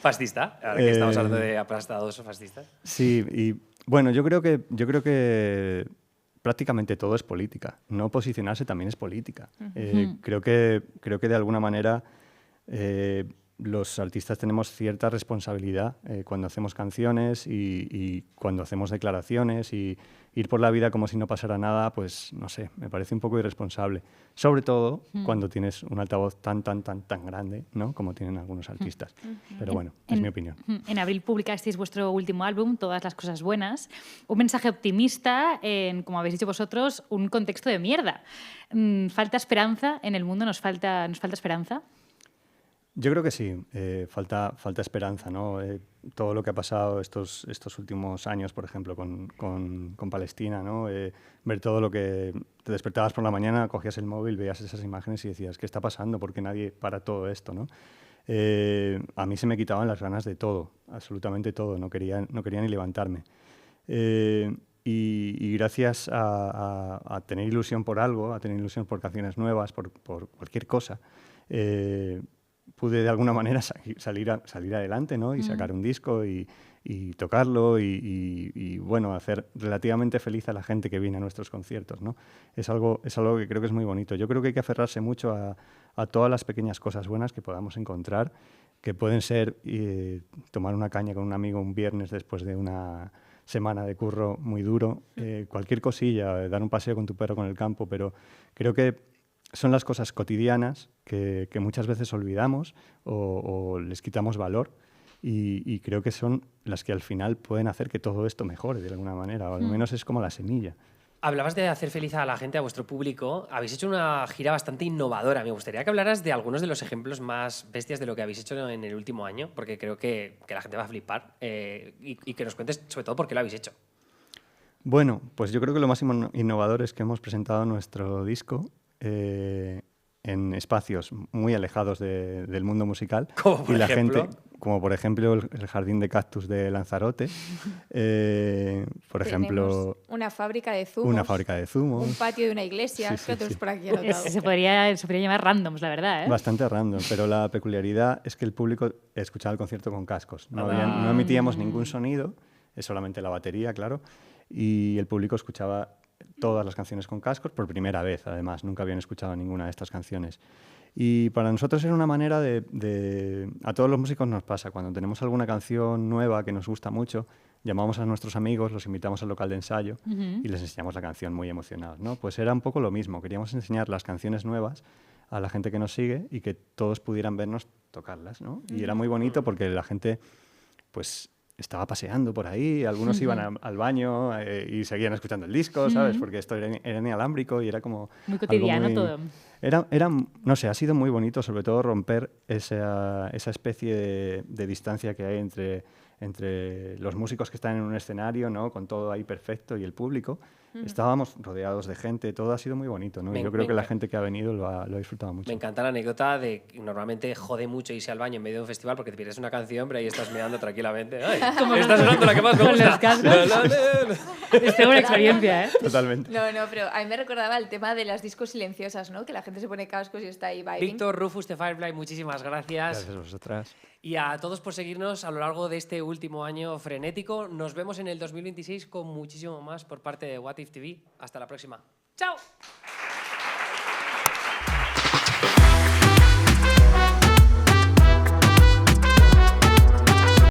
Fascista, ahora que estamos hablando de aplastados o fascistas. Sí, y bueno, yo creo que prácticamente todo es política. No posicionarse también es política. Creo que de alguna manera los artistas tenemos cierta responsabilidad cuando hacemos canciones y cuando hacemos declaraciones y ir por la vida como si no pasara nada, pues no sé, me parece un poco irresponsable. Sobre todo cuando tienes un altavoz tan grande, ¿no? Como tienen algunos artistas. Pero bueno, es mi opinión. En abril publicasteis vuestro último álbum, Todas las cosas buenas, un mensaje optimista en, como habéis dicho vosotros, un contexto de mierda. ¿Falta esperanza en el mundo? ¿Nos falta esperanza? Yo creo que sí, falta esperanza, ¿no? Todo lo que ha pasado estos últimos años, por ejemplo, con Palestina, ¿no? Ver todo lo que te despertabas por la mañana, cogías el móvil, veías esas imágenes y decías, ¿qué está pasando? ¿Por qué nadie para todo esto, no? A mí se me quitaban las ganas de todo, absolutamente todo, no quería ni levantarme. Y gracias a tener ilusión por algo, a tener ilusión por canciones nuevas, por cualquier cosa, pude de alguna manera salir adelante, ¿no? Y sacar un disco y tocarlo y, bueno, hacer relativamente feliz a la gente que viene a nuestros conciertos, ¿no? Es algo que creo que es muy bonito. Yo creo que hay que aferrarse mucho a todas las pequeñas cosas buenas que podamos encontrar, que pueden ser tomar una caña con un amigo un viernes después de una semana de curro muy duro, cualquier cosilla, dar un paseo con tu perro con el campo, pero creo que son las cosas cotidianas que muchas veces olvidamos o les quitamos valor. Y creo que son las que al final pueden hacer que todo esto mejore de alguna manera, o al menos es como la semilla. Hablabas de hacer feliz a la gente, a vuestro público. Habéis hecho una gira bastante innovadora. Me gustaría que hablaras de algunos de los ejemplos más bestias de lo que habéis hecho en el último año, porque creo que la gente va a flipar, y que nos cuentes sobre todo por qué lo habéis hecho. Bueno, pues yo creo que lo más innovador es que hemos presentado nuestro disco en espacios muy alejados del mundo musical. ¿Como por y la ejemplo? gente, como por ejemplo el Jardín de Cactus de Lanzarote, por ejemplo Tenemos una fábrica de zumos. una fábrica de zumos. Un patio de una iglesia. Sí, ¿Qué tenemos sí. por aquí anotado? Se podría llamar randoms, la verdad, ¿eh? Bastante random, pero la peculiaridad es que el público escuchaba el concierto con cascos. No emitíamos ningún sonido, es solamente la batería, claro, y el público escuchaba todas las canciones con cascos por primera vez, además. Nunca habían escuchado ninguna de estas canciones. Y para nosotros era una manera a todos los músicos nos pasa, cuando tenemos alguna canción nueva que nos gusta mucho, llamamos a nuestros amigos, los invitamos al local de ensayo y les enseñamos la canción muy emocionados, ¿no? Pues era un poco lo mismo, queríamos enseñar las canciones nuevas a la gente que nos sigue y que todos pudieran vernos tocarlas, ¿no? Y era muy bonito porque la gente, pues, estaba paseando por ahí, algunos iban al baño y seguían escuchando el disco, ¿sabes? Porque esto era inalámbrico y era como... Muy cotidiano algo todo. No sé, ha sido muy bonito, sobre todo romper esa especie de distancia que hay entre los músicos que están en un escenario, ¿no? Con todo ahí perfecto y el público. Estábamos rodeados de gente, todo ha sido muy bonito, ¿no? Yo creo que la gente que ha venido lo ha disfrutado mucho. Me encanta la anécdota de que normalmente jode mucho irse al baño en medio de un festival porque te pierdes una canción, pero ahí estás mirando tranquilamente. ¡Ay! Está sonando la que más me con gusta. los cascos. Es toda una experiencia, ¿eh? Totalmente. No, pero a mí me recordaba el tema de las discos silenciosas, ¿no? Que la gente se pone cascos y está ahí vibing. Víctor, Rufus de Firefly, muchísimas gracias. Gracias a vosotras. Y a todos por seguirnos a lo largo de este último año frenético. Nos vemos en el 2026 con muchísimo más por parte de What If TV. Hasta la próxima. ¡Chao!